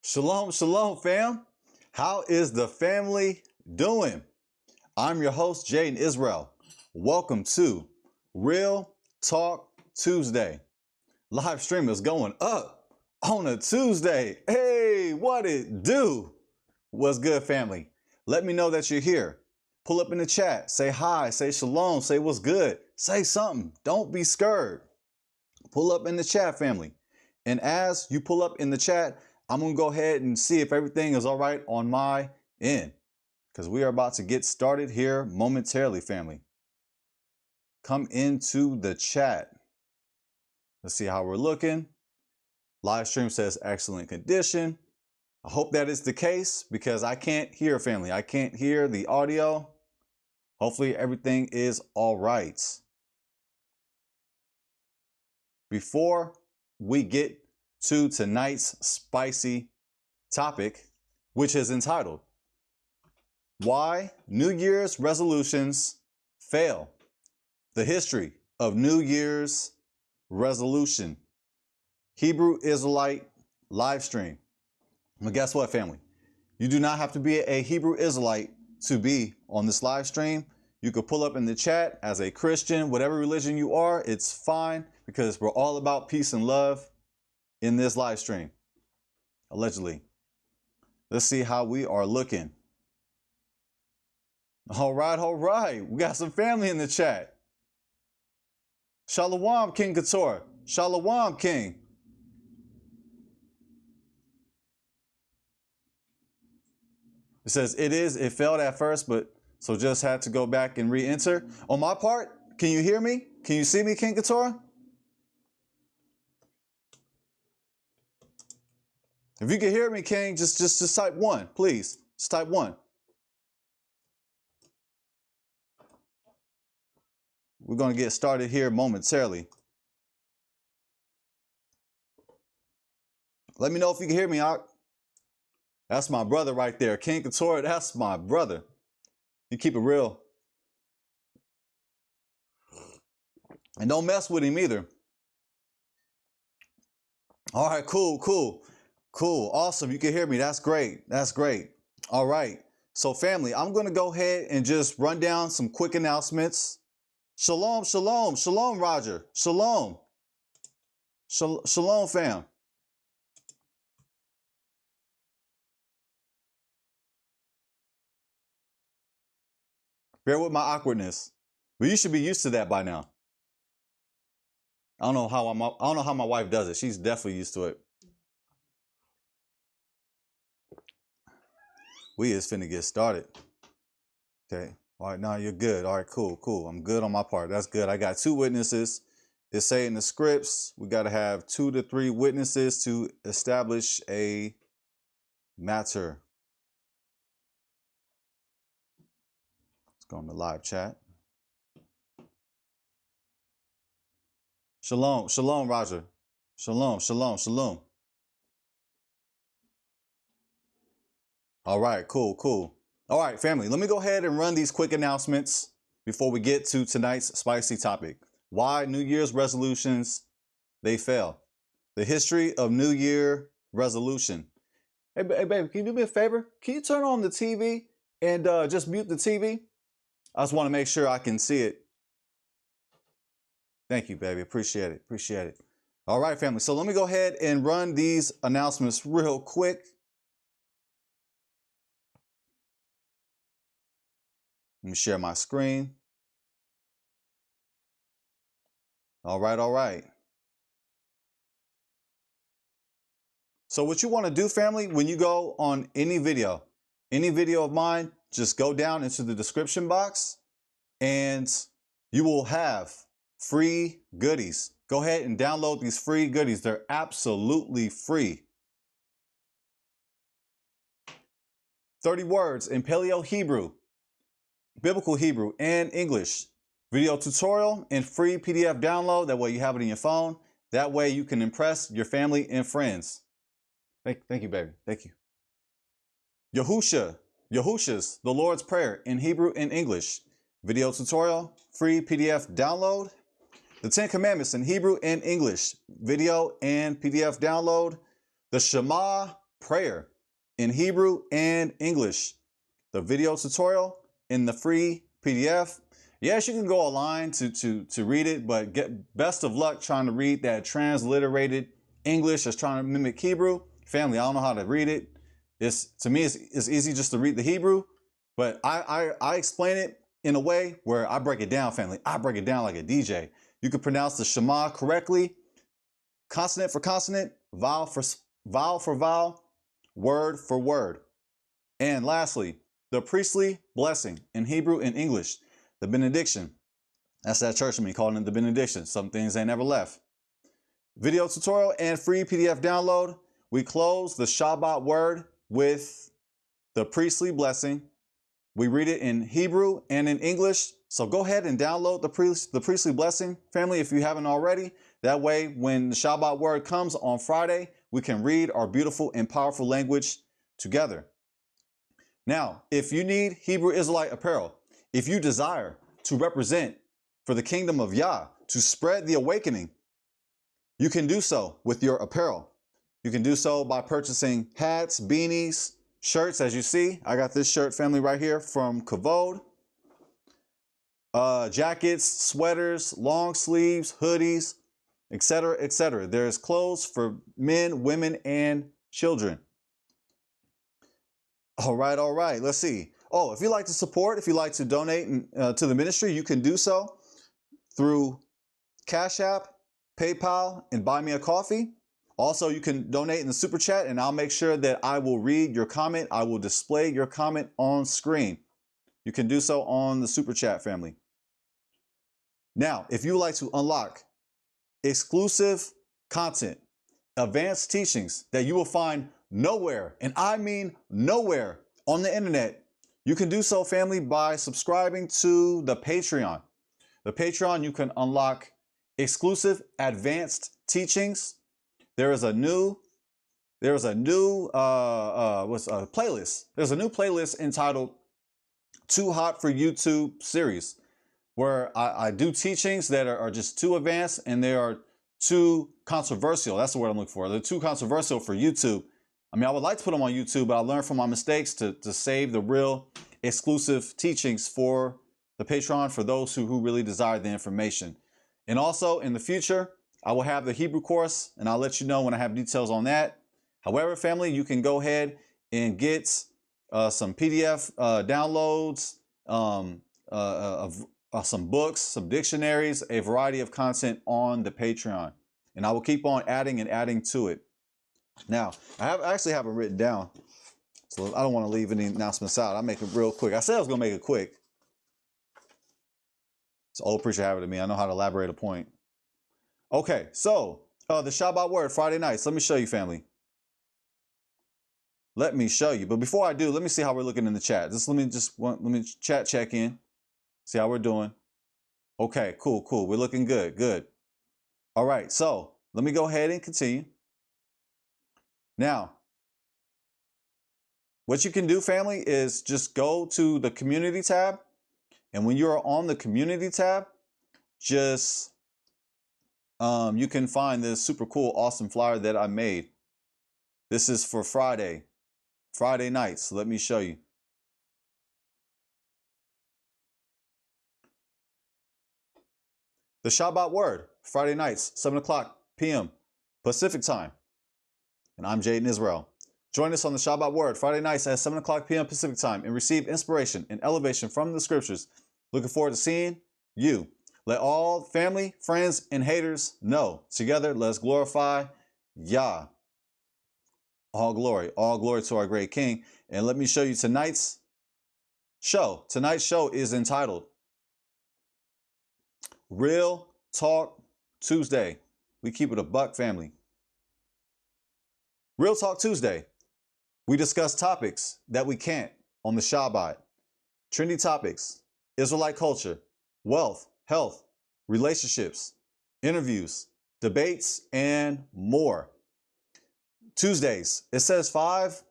Shalom, shalom, fam. How is the family doing? I'm your host, Jaden Israel. Welcome to Real Talk Tuesday. Live stream is going up on a Tuesday. Hey, what it do? What's good, family? Let me know that you're here. Pull up in the chat. Say hi. Say shalom. Say what's good. Say something. Don't be scared. Pull up in the chat, family. And as you pull up in the chat, I'm going to go ahead and see if everything is all right on my end, because we are about to get started here momentarily, family. Come into the chat. Let's see how we're looking. Live stream says excellent condition. I hope that is the case because I can't hear, family. I can't hear the audio. Hopefully everything is all right. Before we get to tonight's spicy topic, which is entitled, Why New Year's Resolutions Fail. The history of New Year's resolution. Hebrew Israelite live stream. But guess what, family? You do not have to be a Hebrew Israelite to be on this live stream. You could pull up in the chat as a Christian, whatever religion you are, it's fine because we're all about peace and love in this live stream, allegedly. Let's see how we are looking. All right. We got some family in the chat. Shalom, King Couture. Shalom, King. It says it failed at first, but so just had to go back and re-enter. On my part, can you hear me? Can you see me, King Couture? If you can hear me, King, just type 1, please. Just type 1. We're going to get started here momentarily. Let me know if you can hear me out. That's my brother right there. King Couture, that's my brother. You keep it real. And don't mess with him either. All right, cool. Awesome. You can hear me. That's great. All right. So family, I'm going to go ahead and just run down some quick announcements. Shalom, Roger. Shalom, fam. Bear with my awkwardness, but you should be used to that by now. I don't know how my wife does it. She's definitely used to it. We is finna get started. Okay. All right, now you're good. All right, cool. I'm good on my part. That's good. I got 2 witnesses. It say in the scripts, we got to have 2 to 3 witnesses to establish a matter. Let's go on the live chat. Shalom, Roger. Shalom. All right, cool. All right, family, let me go ahead and run these quick announcements before we get to tonight's spicy topic. Why New Year's resolutions, they fail. The history of New Year resolution. Hey, baby, can you do me a favor? Can you turn on the TV and just mute the TV? I just want to make sure I can see it. Thank you, baby. Appreciate it. All right, family. So let me go ahead and run these announcements real quick. Let me share my screen. All right. So what you want to do, family, when you go on any video of mine, just go down into the description box and you will have free goodies. Go ahead and download these free goodies. They're absolutely free. 30 words in Paleo Hebrew, Biblical Hebrew, and English. Video tutorial and free PDF download. That way you have it in your phone. That way you can impress your family and friends. Thank you, baby. Thank you. Yahusha's, the Lord's Prayer in Hebrew and English. Video tutorial, free PDF download. The 10 Commandments in Hebrew and English. Video and PDF download. The Shema prayer in Hebrew and English. The video tutorial in the free PDF. Yes, you can go online to read it, but best of luck trying to read that transliterated English that's trying to mimic Hebrew. Family, I don't know how to read it. To me, it's easy just to read the Hebrew, but I explain it in a way where I break it down, family. I break it down like a DJ. You can pronounce the Shema correctly, consonant for consonant, vowel for vowel, word for word. And lastly, the priestly blessing in Hebrew and English, the benediction. That's that church of me calling it the benediction. Some things they never left. Video tutorial and free PDF download. We close the Shabbat word with the priestly blessing. We read it in Hebrew and in English. So go ahead and download the priestly blessing, family, if you haven't already. That way, when the Shabbat word comes on Friday, we can read our beautiful and powerful language together. Now, if you need Hebrew Israelite apparel, if you desire to represent for the kingdom of Yah, to spread the awakening, you can do so with your apparel. You can do so by purchasing hats, beanies, shirts. As you see, I got this shirt, family, right here from 𝐻𝐸. Jackets, sweaters, long sleeves, hoodies, etc., etc. There's clothes for men, women, and children. All right. Let's see. Oh, if you'd like to support, if you'd like to donate to the ministry, you can do so through Cash App, PayPal, and Buy Me a Coffee. Also, you can donate in the super chat, and I'll make sure that I will read your comment. I will display your comment on screen. You can do so on the super chat, family. Now, if you would like to unlock exclusive content, advanced teachings that you will find nowhere, and I mean nowhere on the internet, you can do so, family, by subscribing to the Patreon. The Patreon, you can unlock exclusive advanced teachings. There is a new playlist. There's a new playlist entitled Too Hot for YouTube series, where I do teachings that are just too advanced and they are too controversial. That's the word I'm looking for. They're too controversial for YouTube. I mean, I would like to put them on YouTube, but I learned from my mistakes to save the real exclusive teachings for the Patreon for those who really desire the information. And also in the future, I will have the Hebrew course, and I'll let you know when I have details on that. However, family, you can go ahead and get some PDF downloads, some books, some dictionaries, a variety of content on the Patreon. And I will keep on adding to it. Now, I actually have it written down, so I don't want to leave any announcements out. I'll make it real quick. I said I was going to make it quick. It's an old preacher habit of me. I know how to elaborate a point. Okay, so the Shabbat word, Friday nights. Let me show you, family. Let me show you. But before I do, let me see how we're looking in the chat. Let me check in. See how we're doing. Okay, cool. We're looking good. All right, so let me go ahead and continue. Now, what you can do, family, is just go to the community tab. And when you're on the community tab, just you can find this super cool, awesome flyer that I made. This is for Friday nights. So let me show you. The Shabbat word, Friday nights, 7 p.m. Pacific time. And I'm Jaden Israel. Join us on the Shabbat word, Friday nights at 7 p.m. Pacific time, and receive inspiration and elevation from the scriptures. Looking forward to seeing you. Let all family, friends, and haters know. Together, let's glorify Yah. All glory to our great King. And let me show you tonight's show. Tonight's show is entitled Real Talk Tuesday. We keep it a buck, family. Real Talk Tuesday. We discuss topics that we can't on the Shabbat. Trendy topics, Israelite culture, wealth, health, relationships, interviews, debates, and more. Tuesdays, it says 5,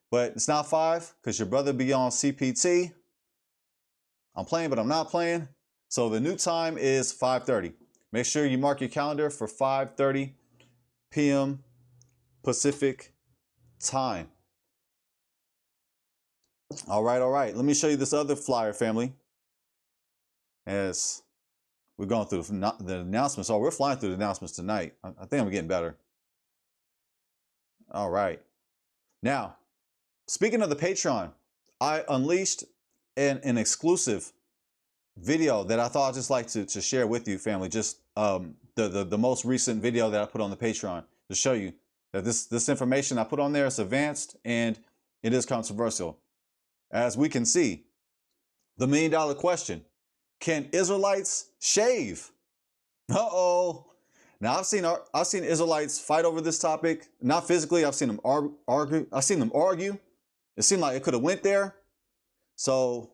but it's not 5 because your brother be on CPT. I'm playing, but I'm not playing. So the new time is 5:30. Make sure you mark your calendar for 5:30 p.m. Pacific time. All right. Let me show you this other flyer, family. As we're going through the announcements. Oh, we're flying through the announcements tonight. I think I'm getting better. All right. Now, speaking of the Patreon, I unleashed an exclusive video that I thought I'd just like to share with you, family. Just the most recent video that I put on the Patreon to show you that this information I put on there is advanced and it is controversial. As we can see, the $1 million question: can Israelites shave? Uh-oh. Now I've seen Israelites fight over this topic. Not physically. I've seen them argue. I've seen them argue. It seemed like it could have went there. So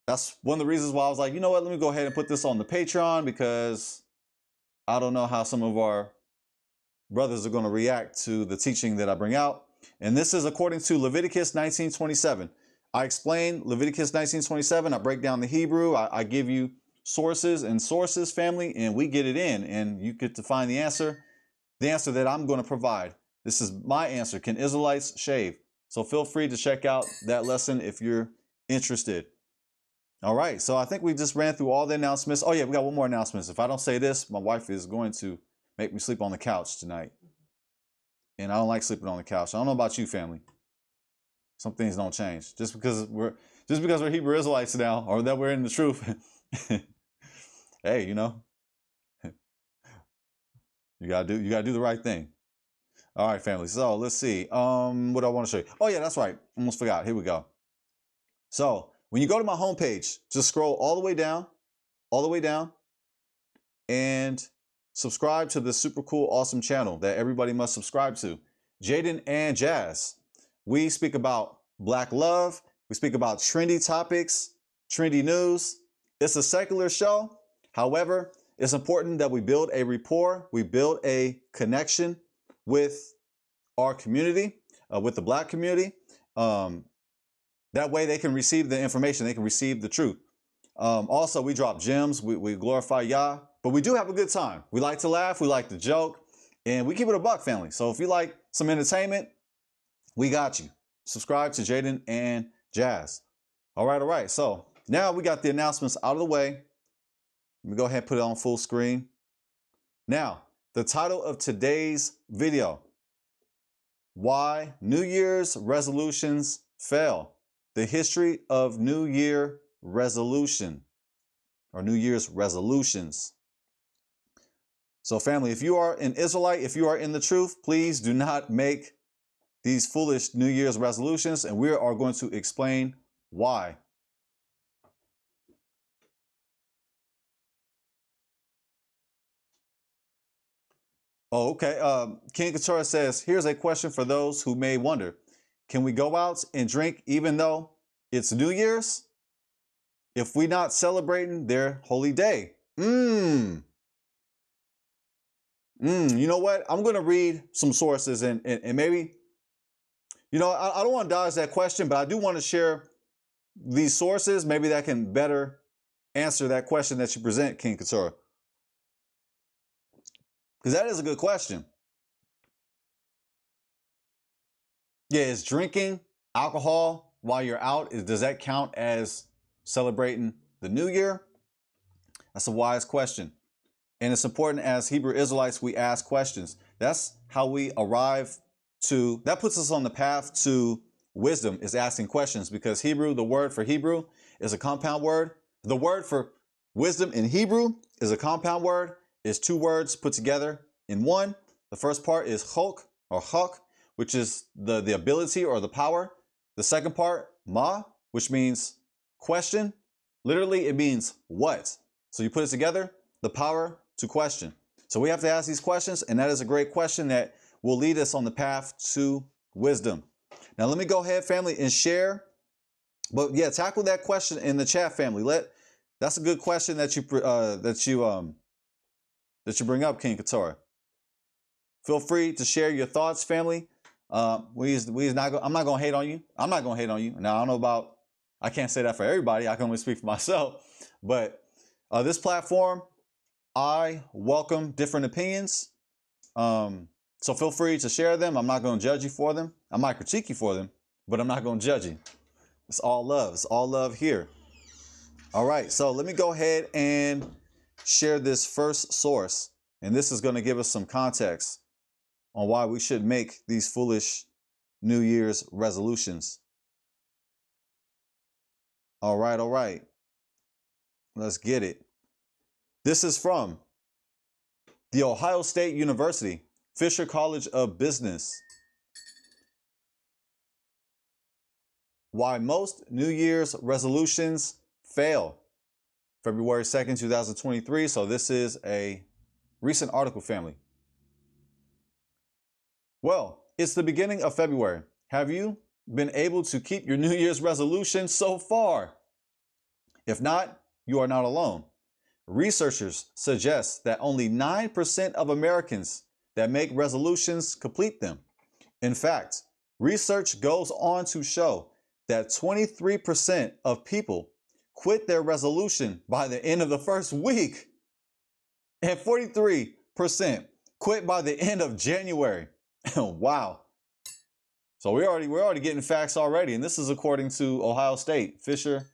that's one of the reasons why I was like, you know what? Let me go ahead and put this on the Patreon, because I don't know how some of our brothers are going to react to the teaching that I bring out. And this is according to Leviticus 19:27. I explain Leviticus 19:27. I break down the Hebrew. I give you sources, family, and we get it in, and you get to find the answer that I'm going to provide. This is my answer. Can Israelites shave? So feel free to check out that lesson if you're interested. All right, so I think we just ran through all the announcements. Oh yeah, we got one more announcement. If I don't say this, my wife is going to make me sleep on the couch tonight. And I don't like sleeping on the couch. I don't know about you, family. Some things don't change. Just because we're Hebrew Israelites now, or that we're in the truth. Hey, you know, you gotta do the right thing. All right, family. So let's see. What do I want to show you? Oh yeah, that's right. Almost forgot. Here we go. So when you go to my homepage, just scroll all the way down, and subscribe to this super cool, awesome channel that everybody must subscribe to. Jaden and Jazz. We speak about Black love. We speak about trendy topics, trendy news. It's a secular show. However, it's important that we build a rapport. We build a connection with our community, with the Black community. That way they can receive the information. They can receive the truth. Also, we drop gems. We glorify Yah. But we do have a good time. We like to laugh. We like to joke. And we keep it a buck, family. So if you like some entertainment, we got you. Subscribe to Jaden and Jazz. All right. So now we got the announcements out of the way. Let me go ahead and put it on full screen. Now, the title of today's video: why New Year's resolutions fail. The history of New Year resolution, or New Year's resolutions. So family, if you are an Israelite, if you are in the truth, please do not make these foolish New Year's resolutions, and we are going to explain why. Oh, okay. King Keturah says, here's a question for those who may wonder. Can we go out and drink even though it's New Year's, if we're not celebrating their holy day? You know what? I'm going to read some sources and maybe, you know, I don't want to dodge that question, but I do want to share these sources. Maybe that can better answer that question that you present, King Keturah. Because that is a good question. Yeah, is drinking alcohol while you're out, does that count as celebrating the New Year? That's a wise question. And it's important as Hebrew Israelites, we ask questions. That's how we arrive to, that puts us on the path to wisdom, is asking questions, because Hebrew, the word for Hebrew is a compound word. The word for wisdom in Hebrew is a compound word. It's two words put together in one. The first part is chok, or chok, which is the ability or the power. The second part, ma, which means question. Literally, it means what. So you put it together, the power to question. So we have to ask these questions, and that is a great question that will lead us on the path to wisdom. Now, let me go ahead, family, and share. But yeah, tackle that question in the chat, family. That's a good question that you bring up, King Keturah. Feel free to share your thoughts, family. I'm not gonna hate on you. I'm not gonna hate on you. Now, I don't know about, I can't say that for everybody. I can only speak for myself. But this platform, I welcome different opinions. So feel free to share them. I'm not going to judge you for them. I might critique you for them, but I'm not going to judge you. It's all love. It's all love here. All right, so let me go ahead and share this first source. And this is going to give us some context on why we should make these foolish New Year's resolutions. All right. Let's get it. This is from the Ohio State University, Fisher College of Business. Why most New Year's resolutions fail. February 2nd, 2023. So this is a recent article, family. Well, it's the beginning of February. Have you been able to keep your New Year's resolution so far? If not, you are not alone. Researchers suggest that only 9% of Americans that make resolutions complete them. In fact, research goes on to show that 23% of people quit their resolution by the end of the first week, and 43% quit by the end of January. Wow. So we're already getting facts already, and this is according to Ohio State, Fisher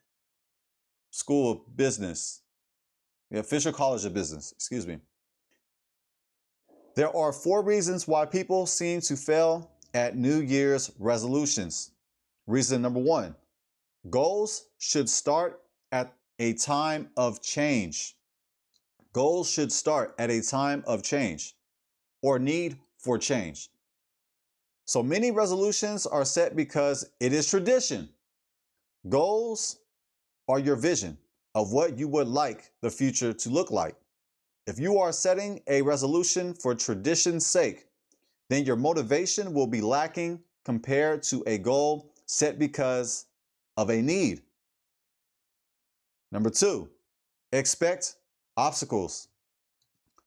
School of Business. Yeah, Fisher College of Business, excuse me. There are 4 reasons why people seem to fail at New Year's resolutions. Reason number 1, goals should start at a time of change. Goals should start at a time of change or need for change. So many resolutions are set because it is tradition. Goals are your vision of what you would like the future to look like. If you are setting a resolution for tradition's sake, then your motivation will be lacking compared to a goal set because of a need. Number 2, expect obstacles.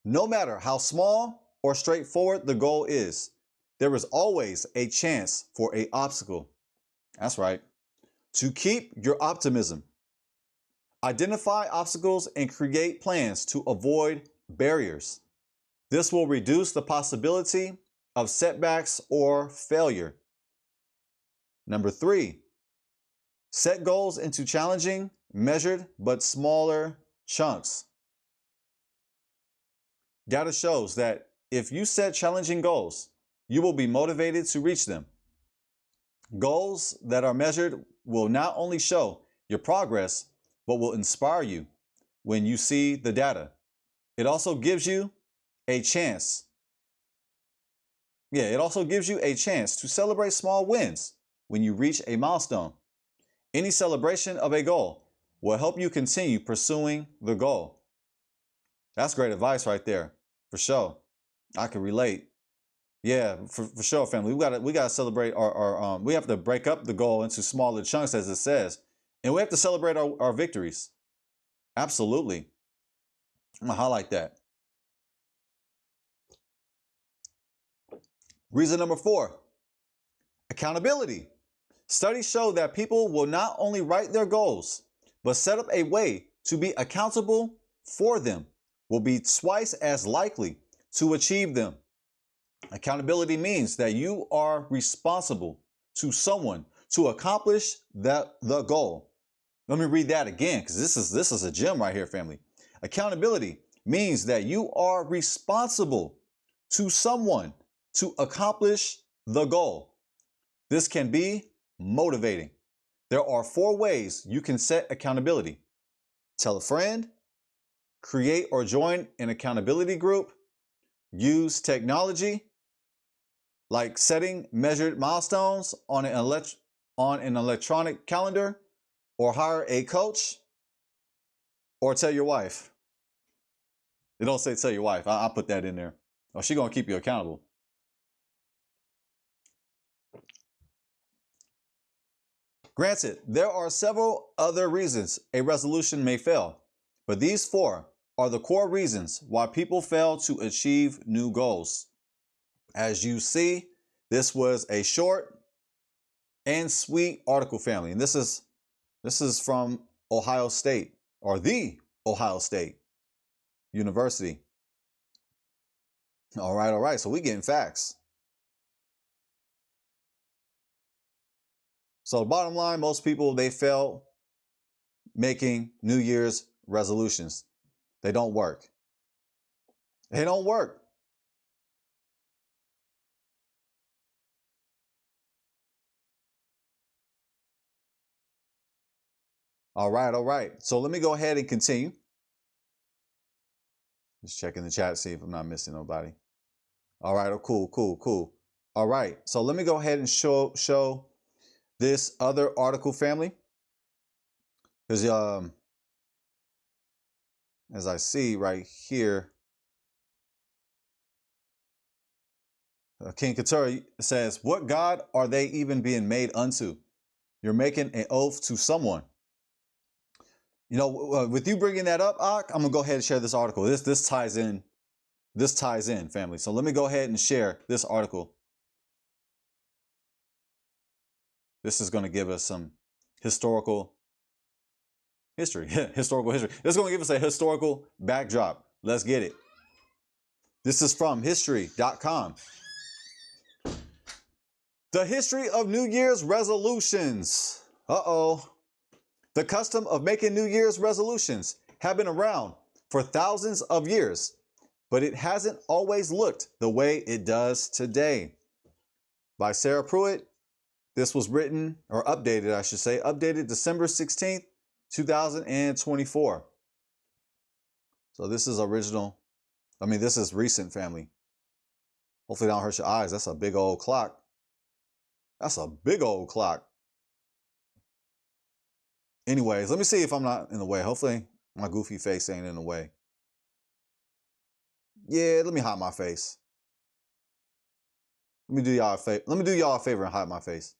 No matter how small or straightforward the goal is, there is always a chance for an obstacle. That's right. To keep your optimism, identify obstacles and create plans to avoid barriers. This will reduce the possibility of setbacks or failure. Number 3, set goals into challenging, measured, but smaller chunks. Data shows that if you set challenging goals, you will be motivated to reach them. Goals that are measured will not only show your progress, but will inspire you when you see the data. It also gives you a chance. It also gives you a chance to celebrate small wins when you reach a milestone. Any celebration of a goal will help you continue pursuing the goal. That's great advice right there, for sure. I can relate. Yeah, for sure, family. We gotta celebrate our we have to break up the goal into smaller chunks, as it says, and we have to celebrate our victories. Absolutely. I'm gonna highlight that. Reason number 4, accountability. Studies show that people will not only write their goals, but set up a way to be accountable for them, will be twice as likely to achieve them. Accountability means that you are responsible to someone to accomplish the goal. Let me read that again, because this is a gem right here, family. Accountability means that you are responsible to someone to accomplish the goal. This can be motivating. There are 4 ways you can set accountability. Tell a friend, create or join an accountability group, use technology, like setting measured milestones on an electronic calendar, or hire a coach, or tell your wife. They don't say tell your wife. I'll put that in there. Oh, she's going to keep you accountable. Granted, there are several other reasons a resolution may fail, but these 4 are the core reasons why people fail to achieve new goals. As you see, this was a short and sweet article, family, and this is from Ohio State, or the Ohio State University. All right. So we getting facts. So bottom line, most people, they fail making New Year's resolutions. They don't work. They don't work. All right, all right. So let me go ahead and continue. Just checking the chat, see if I'm not missing nobody. All right, oh, cool, cool, cool. All right, so let me go ahead and show this other article, family. Because as I see right here, King Keturah says, "What God are they even being made unto? You're making an oath to someone." You know, with you bringing that up, I'm gonna go ahead and share this article. This ties in. This ties in, family. So let me go ahead and share this article. This is going to give us some historical history. Historical history. This is going to give us a historical backdrop. Let's get it. This is from history.com. The history of New Year's resolutions. Uh-oh. The custom of making New Year's resolutions have been around for thousands of years, but it hasn't always looked the way it does today. By Sarah Pruitt. This was written, or updated, I should say, updated December 16th, 2024. So this is original. I mean, this is recent, family. Hopefully it don't hurt your eyes. That's a big old clock. That's a big old clock. Anyways, let me see if I'm not in the way. Hopefully my goofy face ain't in the way. Yeah, let me hide my face. Let me do y'all a favor. Let me do y'all a favor and hide my face.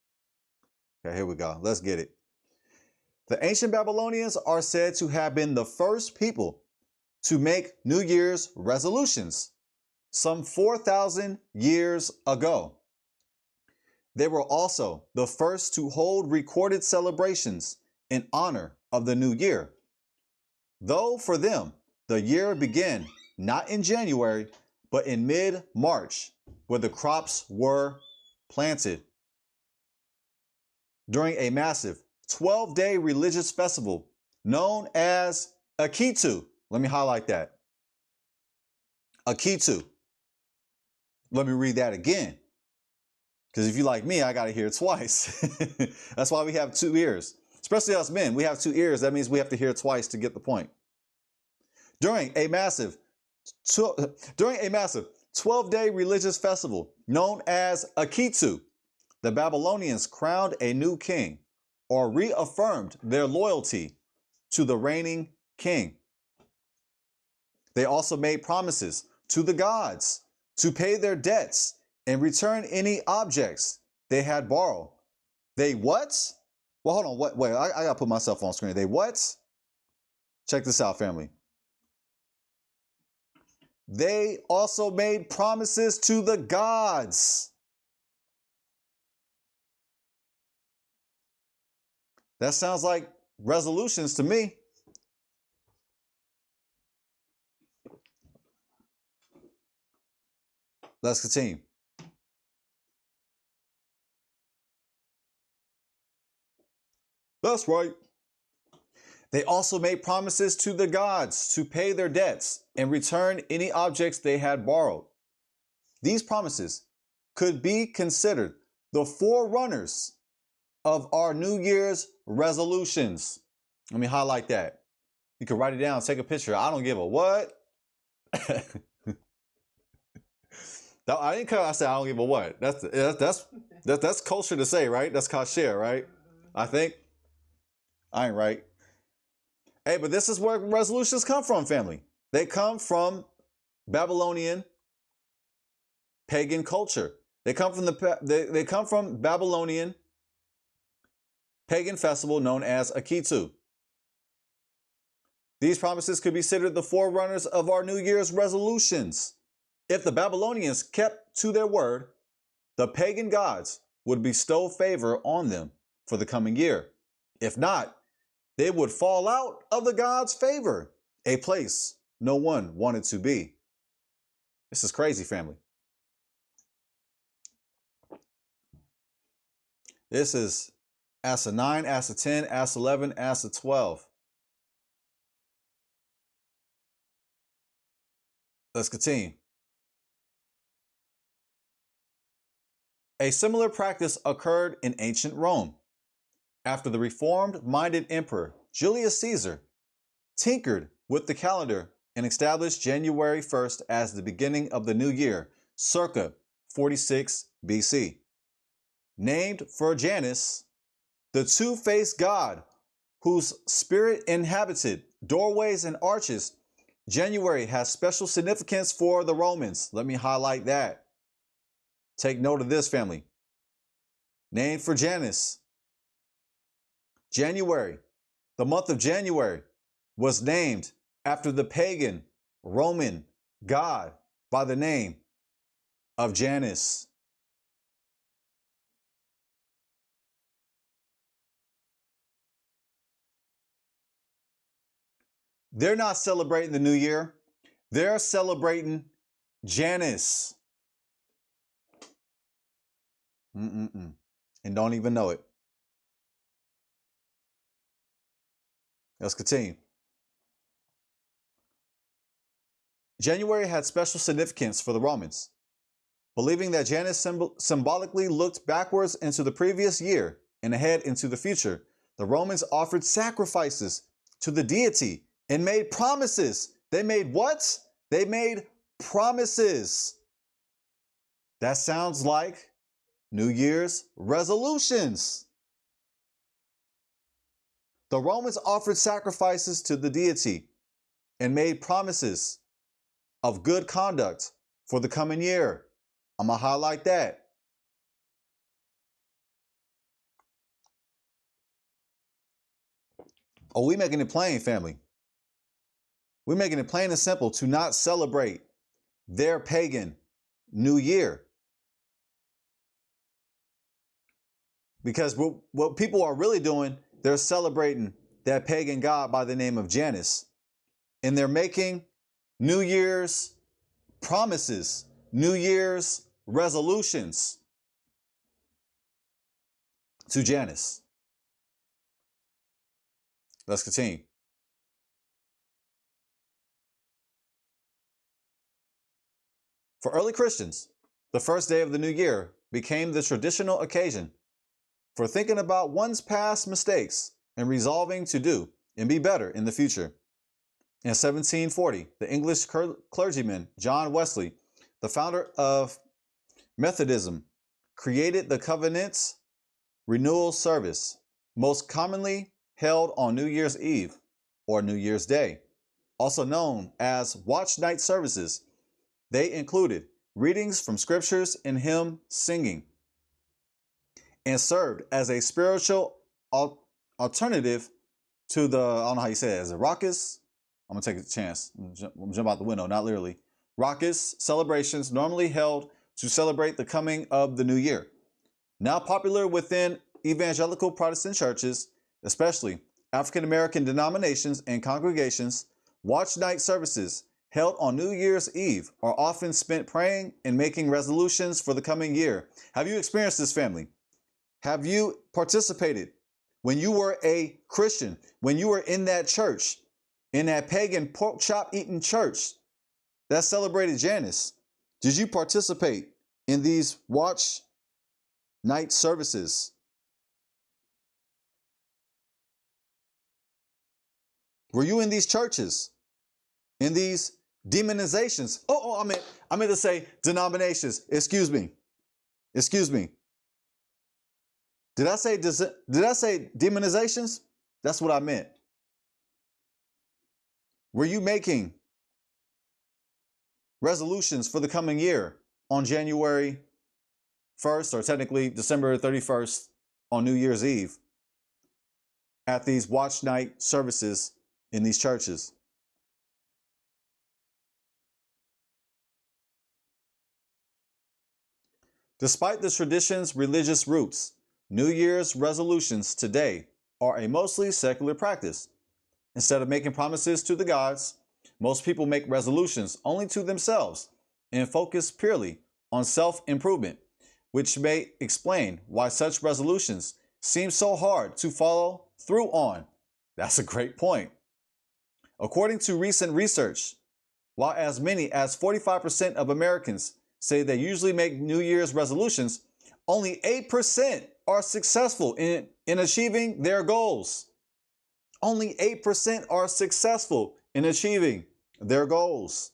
Okay, here we go. Let's get it. The ancient Babylonians are said to have been the first people to make New Year's resolutions some 4,000 years ago. They were also the first to hold recorded celebrations in honor of the new year. Though for them, the year began not in January, but in mid-March, where the crops were planted. During a massive 12-day religious festival known as 𝐻𝐸𝐞. Let me highlight that. 𝐻𝐸𝐞. Let me read that again. Because if you like me, I got to hear it twice. That's why we have 2 ears. Especially us men, we have 2 ears. That means we have to hear it twice to get the point. During a massive 12-day religious festival known as 𝐻𝐸𝐞, the Babylonians crowned a new king, or reaffirmed their loyalty to the reigning king. They also made promises to the gods to pay their debts and return any objects they had borrowed. They what? Well, hold on. Wait, I gotta put myself on screen. They what? Check this out, family. They also made promises to the gods. That sounds like resolutions to me. Let's continue. That's right. They also made promises to the gods to pay their debts and return any objects they had borrowed. These promises could be considered the forerunners of our New Year's resolutions. Let me highlight that. You can write it down, take a picture. I don't give a what. I didn't cut. I said I don't give a what. That's culture to say, right? That's kasher, right? I think. I ain't right. Hey, but this is where resolutions come from, family. They come from Babylonian pagan culture. They come from they come from Babylonian pagan festival known as 𝐻𝐸𝐞. These promises could be considered the forerunners of our New Year's resolutions. If the Babylonians kept to their word, the pagan gods would bestow favor on them for the coming year. If not, they would fall out of the gods' favor, a place no one wanted to be. This is crazy, family. This is Ask the 9, ask the 10, ask 11, ask the 12. Let's continue. A similar practice occurred in ancient Rome. After the reformed-minded emperor Julius Caesar tinkered with the calendar and established January 1st as the beginning of the new year, circa 46 BC. Named for Janus, the two-faced god whose spirit inhabited doorways and arches, January has special significance for the Romans. Let me highlight that. Take note of this, family. Named for Janus. January, the month of January, was named after the pagan Roman god by the name of Janus. They're not celebrating the new year. They're celebrating Janus. And don't even know it. Let's continue. January had special significance for the Romans. Believing that Janus symbolically looked backwards into the previous year and ahead into the future, the Romans offered sacrifices to the deity and made promises. They made what? They made promises. That sounds like New Year's resolutions. The Romans offered sacrifices to the deity and made promises of good conduct for the coming year. I'm going to highlight that. Oh, we making it plain, family. We're making it plain and simple to not celebrate their pagan New Year. Because what people are really doing, they're celebrating that pagan god by the name of Janus. And they're making New Year's promises, New Year's resolutions to Janus. Let's continue. For early Christians, the first day of the new year became the traditional occasion for thinking about one's past mistakes and resolving to do and be better in the future. In 1740, the English clergyman John Wesley, the founder of Methodism, created the Covenant's renewal service, most commonly held on New Year's Eve or New Year's Day, also known as watch night services. They included readings from scriptures and hymn singing, and served as a spiritual alternative to the, I don't know how you say it, is it raucous? I'm going to take a chance. I'm going to jump out the window, not literally. Raucous celebrations normally held to celebrate the coming of the new year. Now popular within evangelical Protestant churches, especially African American denominations and congregations, watch night services held on New Year's Eve are often spent praying and making resolutions for the coming year. Have you experienced this, family? Have you participated when you were a Christian, when you were in that church, in that pagan pork chop eating church that celebrated Janus? Did you participate in these watch night services? Were you in these churches, in these demonizations? I meant to say denominations. Excuse me. Did I say demonizations? That's what I meant. Were you making resolutions for the coming year on January 1st, or technically December 31st on New Year's Eve at these watch night services in these churches? Despite the tradition's religious roots, New Year's resolutions today are a mostly secular practice. Instead of making promises to the gods, most people make resolutions only to themselves and focus purely on self-improvement, which may explain why such resolutions seems so hard to follow through on? That's a great point. According to recent research, while as many as 45% of Americans say they usually make New Year's resolutions, only 8% are successful in achieving their goals. Only 8% are successful in achieving their goals.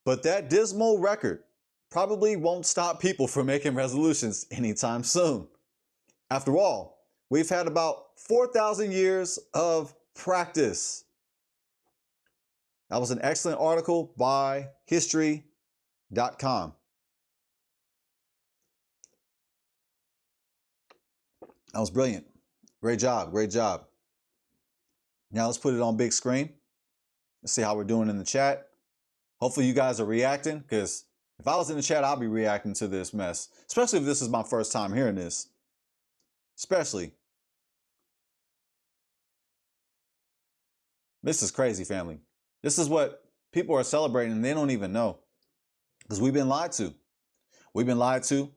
But that dismal record probably won't stop people from making resolutions anytime soon. After all, we've had about 4,000 years of practice. That was an excellent article by history.com. That was brilliant. Great job. Great job. Now let's put it on big screen. Let's see how we're doing in the chat. Hopefully you guys are reacting, because if I was in the chat, I'll be reacting to this mess, especially if this is my first time hearing this. Especially. This is crazy, family. This is what people are celebrating and they don't even know, because we've been lied to. We've been lied to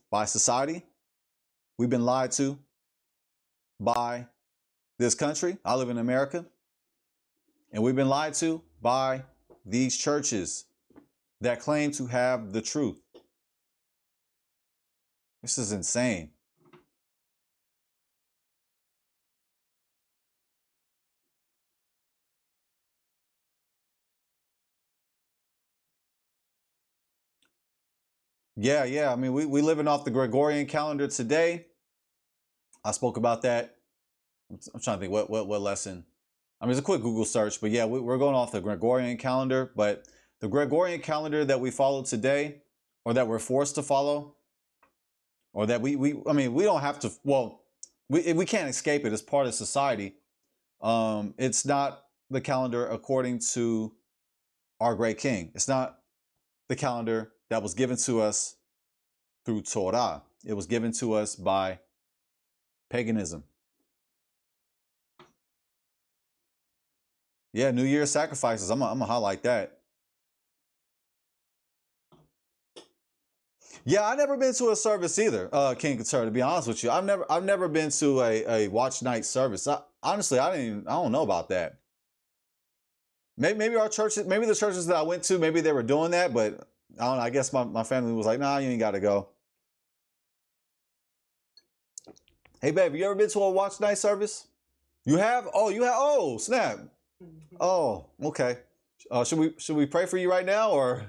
by society. We've been lied to by this country. I live in America. And we've been lied to by these churches that claim to have the truth. This is insane. Yeah. I mean, we living off the Gregorian calendar today. I spoke about that. I'm trying to think what lesson. I mean, it's a quick Google search, but yeah, we're going off the Gregorian calendar. But the Gregorian calendar that we follow today, or that we're forced to follow, or that we don't have to, well, we can't escape it. It's part of society. It's not the calendar according to our great king. It's not the calendar that was given to us through Torah. It was given to us by paganism. Yeah, New Year's sacrifices. I'm gonna highlight that. Yeah, I've never been to a service either, King 𝐸𝐞, to be honest with you. I've never been to a watch night service. Honestly, I don't know about that. Maybe our churches, maybe the churches that I went to, maybe they were doing that, but I don't know. I guess my family was like, nah, you ain't gotta go. Hey babe, you ever been to a watch night service? You have? Oh, you have? Oh, snap. Oh, okay. Should we pray for you right now, or?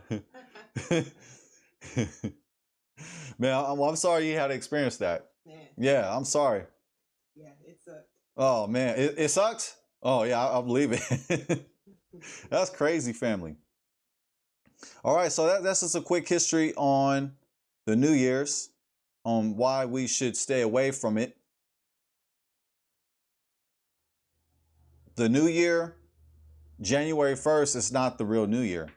Man, I'm sorry you had to experience that. Yeah, I'm sorry. Yeah, it sucked. Oh man, it sucked? Oh yeah, I believe it. That's crazy, family. All right, so that's just a quick history on the New Year's, on why we should stay away from it. The New Year, January 1st, is not the real New Year.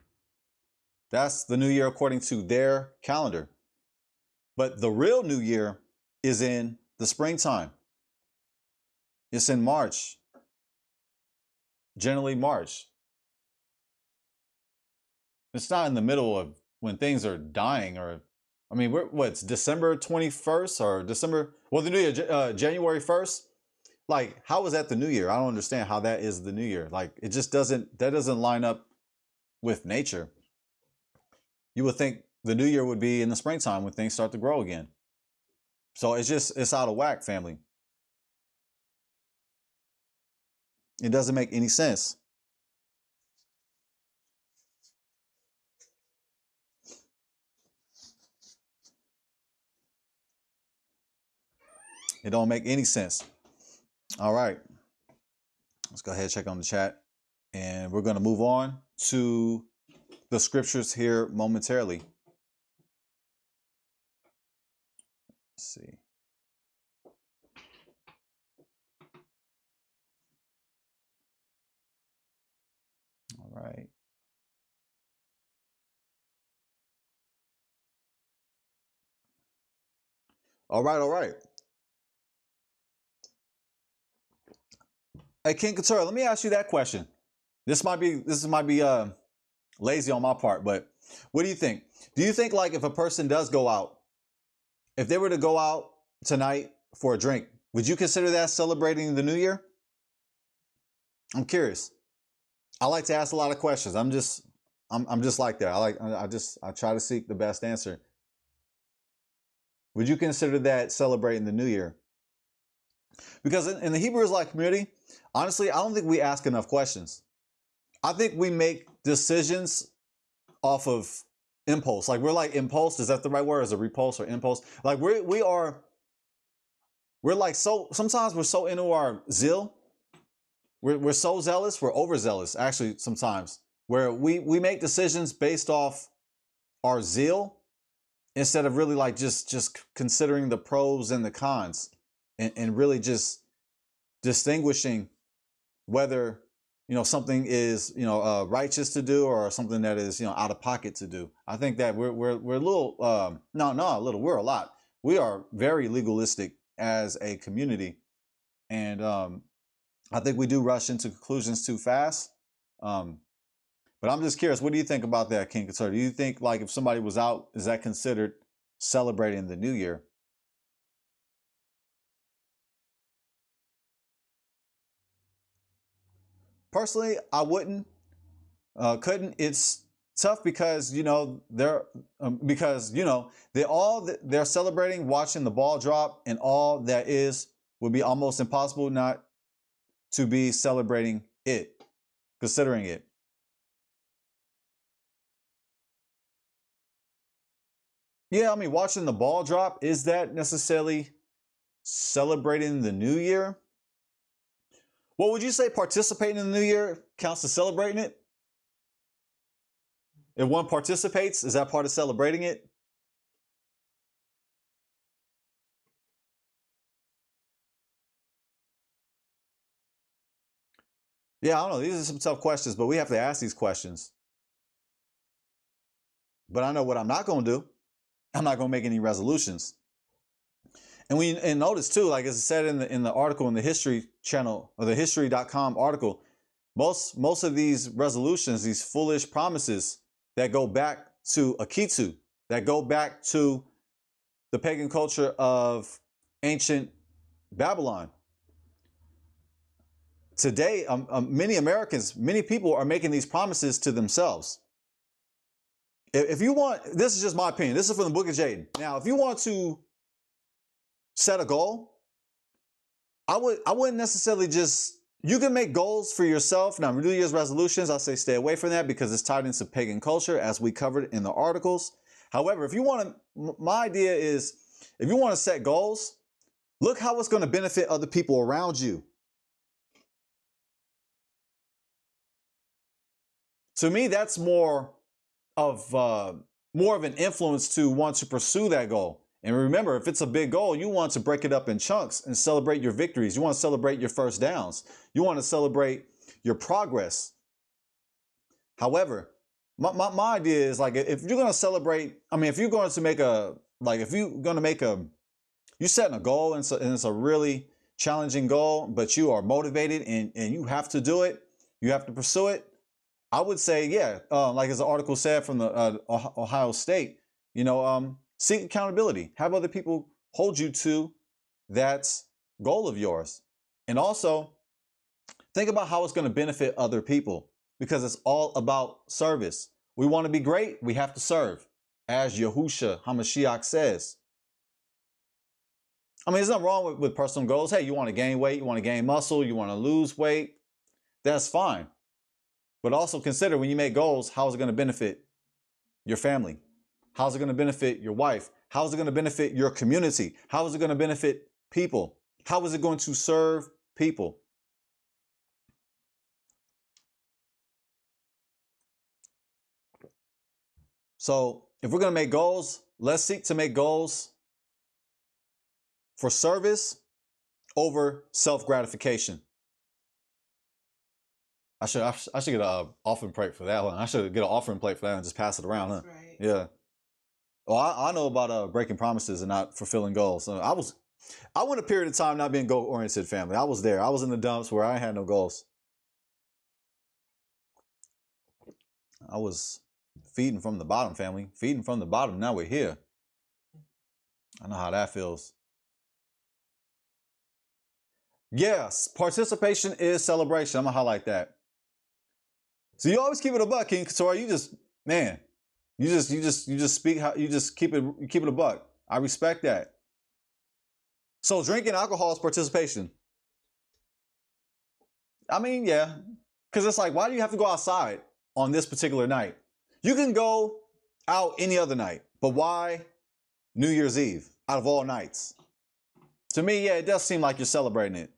That's the New Year according to their calendar. But the real New Year is in the springtime. It's in March. Generally March. It's not in the middle of when things are dying, or, I mean, what's December 21st or December, well, the New Year, January 1st. Like, how is that the New Year? I don't understand how that is the New Year. Like, it just doesn't line up with nature. You would think the New Year would be in the springtime when things start to grow again. So it's out of whack, family. It doesn't make any sense. It don't make any sense. All right. Let's go ahead and check on the chat. And we're going to move on to the scriptures here momentarily. Let's see. All right. All right. Hey, King 𝐸𝐞, let me ask you that question. This might be lazy on my part, but what do you think? Do you think, like, if a person does go out, if they were to go out tonight for a drink, would you consider that celebrating the new year? I'm curious. I like to ask a lot of questions. I'm just like that. I try to seek the best answer. Would you consider that celebrating the new year? Because in the Hebrew Israelite community, honestly, I don't think we ask enough questions. I think we make decisions off of impulse. Like we're like impulse. Is that the right word? Is it repulse or impulse? Like we're like so. Sometimes we're so into our zeal. We're so zealous. We're overzealous. Actually, sometimes where we make decisions based off our zeal instead of really like just considering the pros and the cons and really just distinguishing whether something is righteous to do or something that is out of pocket to do. I think that we're a little we're a lot. We are very legalistic as a community, and I think we do rush into conclusions too fast. But I'm just curious, what do you think about that, King Couture? Do you think like if somebody was out, is that considered celebrating the new year? Personally, I wouldn't. Couldn't. It's tough because they're celebrating watching the ball drop, and all that is would be almost impossible not to be celebrating it, considering it. Yeah, I mean, watching the ball drop, is that necessarily celebrating the new year? Well, would you say participating in the new year counts as celebrating it? If one participates, is that part of celebrating it? Yeah, I don't know. These are some tough questions, but we have to ask these questions. But I know what I'm not going to do. I'm not going to make any resolutions. And notice too, like as it said in the article in the History channel or the history.com article, most of these resolutions, these foolish promises that go back to 𝐻𝐞, that go back to the pagan culture of ancient Babylon. Today, many people are making these promises to themselves. If you want, this is just my opinion. This is from the book of Jaden. Now, if you want to set a goal, I wouldn't necessarily you can make goals for yourself. Now, New Year's resolutions, I say stay away from that because it's tied into pagan culture, as we covered in the articles. However, if you want to, my idea is, if you want to set goals, look how it's going to benefit other people around you. To me, that's more of an influence to want to pursue that goal. And remember, if it's a big goal, you want to break it up in chunks and celebrate your victories. You want to celebrate your first downs. You want to celebrate your progress. However, my idea is like, if you're going to celebrate, I mean, if you're going to make you're setting a goal and it's a really challenging goal, but you are motivated and you have to do it, you have to pursue it. I would say, yeah, like as the article said from the Ohio State, seek accountability. Have other people hold you to that goal of yours. And also, think about how it's going to benefit other people because it's all about service. We want to be great, we have to serve, as Yahusha, Hamashiach says. I mean, there's nothing wrong with personal goals. Hey, you want to gain weight, you want to gain muscle, you want to lose weight. That's fine. But also consider when you make goals, how is it going to benefit your family? How is it going to benefit your wife? How is it going to benefit your community? How is it going to benefit people? How is it going to serve people? So if we're going to make goals, let's seek to make goals for service over self-gratification. I should get an offering plate for that one. I should get an offering plate for that and just pass it around, huh? That's right. Yeah. Well, I know about breaking promises and not fulfilling goals. So I went a period of time not being goal-oriented, family. I was there. I was in the dumps where I had no goals. I was feeding from the bottom, family. Feeding from the bottom. Now we're here. I know how that feels. Yes, participation is celebration. I'm gonna highlight that. So you always keep it a buck, King Couture. You just, man, you just speak how you just keep it a buck. I respect that. So drinking alcohol is participation. I mean, yeah, because it's like, why do you have to go outside on this particular night? You can go out any other night, but why New Year's Eve out of all nights? To me, yeah, it does seem like you're celebrating it.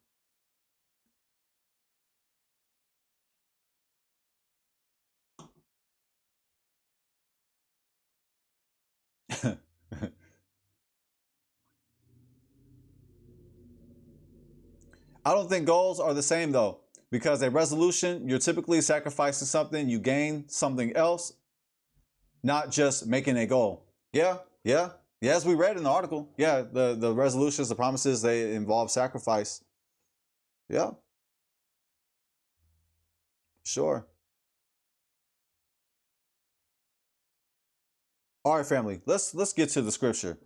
I don't think goals are the same though, because a resolution, you're typically sacrificing something, you gain something else, not just making a goal. Yeah, yeah, yeah. As we read in the article, yeah, the resolutions, the promises, they involve sacrifice. Yeah, sure. All right, family. Let's get to the scripture.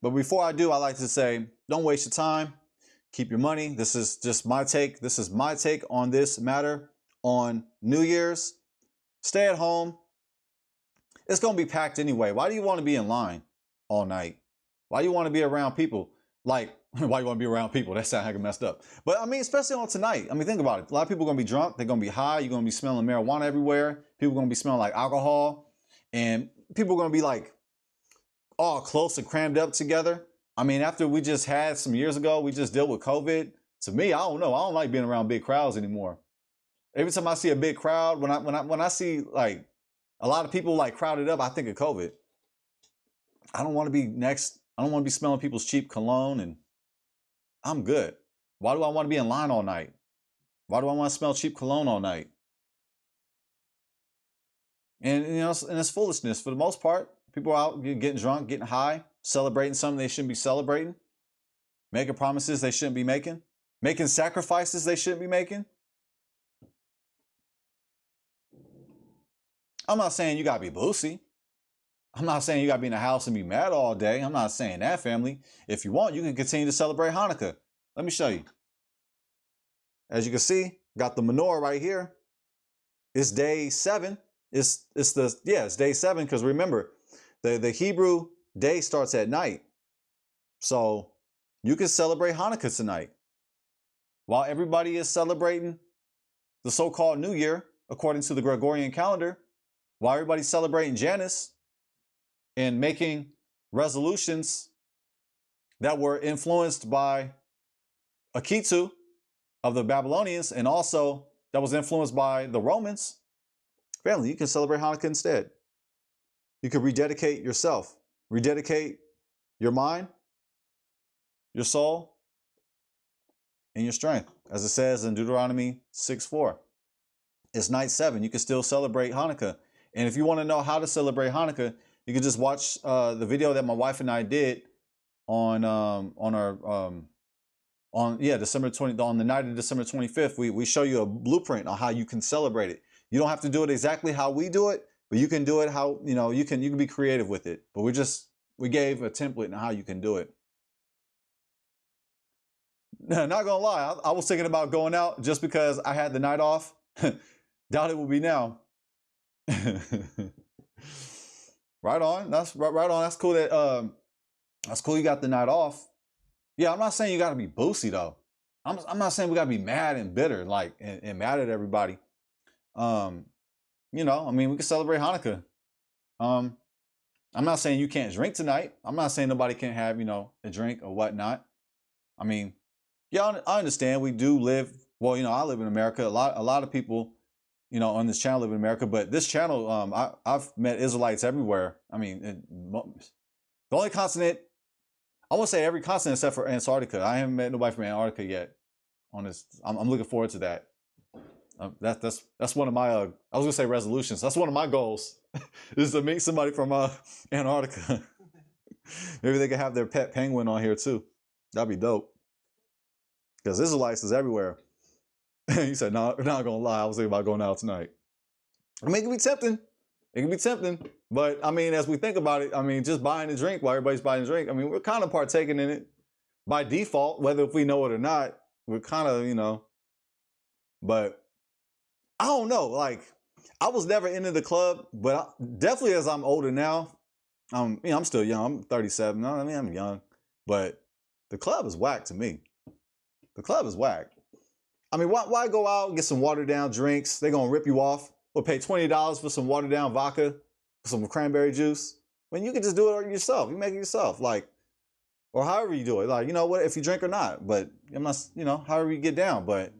But before I do, I like to say, don't waste your time. Keep your money. This is just my take. This is my take on this matter on New Year's. Stay at home. It's going to be packed anyway. Why do you want to be in line all night? Why do you want to be around people? Like, why you want to be around people? That sounds like messed up. But I mean, especially on tonight. I mean, think about it. A lot of people are going to be drunk. They're going to be high. You're going to be smelling marijuana everywhere. People are going to be smelling like alcohol. And people are going to be like all close and crammed up together. I mean, after we just had some years ago, we just dealt with COVID. To me, I don't know. I don't like being around big crowds anymore. Every time I see a big crowd, when I see like a lot of people like crowded up, I think of COVID. I don't want to be next. I don't want to be smelling people's cheap cologne, and I'm good. Why do I want to be in line all night? Why do I want to smell cheap cologne all night? And you know, and it's foolishness for the most part. People are out getting drunk, getting high, celebrating something they shouldn't be celebrating, making promises they shouldn't be making sacrifices they shouldn't be making. I'm not saying you gotta be boozy. I'm not saying you gotta be in the house and be mad all day. I'm not saying that, family. If you want, you can continue to celebrate Hanukkah. Let me show you. As you can see, got the menorah right here. It's day 7. It's day 7, because remember, the Hebrew day starts at night. So you can celebrate Hanukkah tonight. While everybody is celebrating the so-called New Year, according to the Gregorian calendar, while everybody's celebrating Janus and making resolutions that were influenced by 𝐻𝐞 of the Babylonians, and also that was influenced by the Romans, family, you can celebrate Hanukkah instead. You can rededicate yourself, rededicate your mind, your soul, and your strength. As it says in Deuteronomy 6:4. It's night 7. You can still celebrate Hanukkah. And if you want to know how to celebrate Hanukkah, you can just watch the video that my wife and I did on December 20, on the night of December 25th. We show you a blueprint on how you can celebrate it. You don't have to do it exactly how we do it, but you can do it how, you can be creative with it. But we gave a template on how you can do it. Not gonna lie, I was thinking about going out just because I had the night off. Doubt it will be now. Right on. That's right on. That's cool that's cool you got the night off. Yeah, I'm not saying you gotta be boosy though. I'm not saying we gotta be mad and bitter, like and mad at everybody. I mean, we can celebrate Hanukkah. I'm not saying you can't drink tonight. I'm not saying nobody can't have, a drink or whatnot. I mean, yeah, I understand we do live, well, I live in America. A lot of people, on this channel live in America, but this channel, I've met Israelites everywhere. I mean, the only continent, I won't say every continent except for Antarctica. I haven't met nobody from Antarctica yet. On this, I'm looking forward to that. That's one of my, I was gonna say resolutions. That's one of my goals, is to meet somebody from Antarctica. Maybe they could have their pet penguin on here too. That'd be dope. Because Israelites is everywhere. He said, no, not gonna lie, I was thinking about going out tonight. I mean, it can be tempting. It can be tempting. But I mean, as we think about it, I mean, just buying a drink while everybody's buying a drink, I mean, we're kind of partaking in it by default, whether if we know it or not. we're kind of, but I don't know. Like, I was never into the club, but definitely as I'm older now, I'm still young. I'm 37. I mean, I'm young, but the club is whack to me. The club is whack. I mean, why go out and get some watered down drinks? They're gonna rip you off. Or pay $20 for some watered down vodka, some cranberry juice. When you can just do it yourself. You make it yourself, like, or however you do it. Like, you know what, if you drink or not. But I'm not, however you get down. But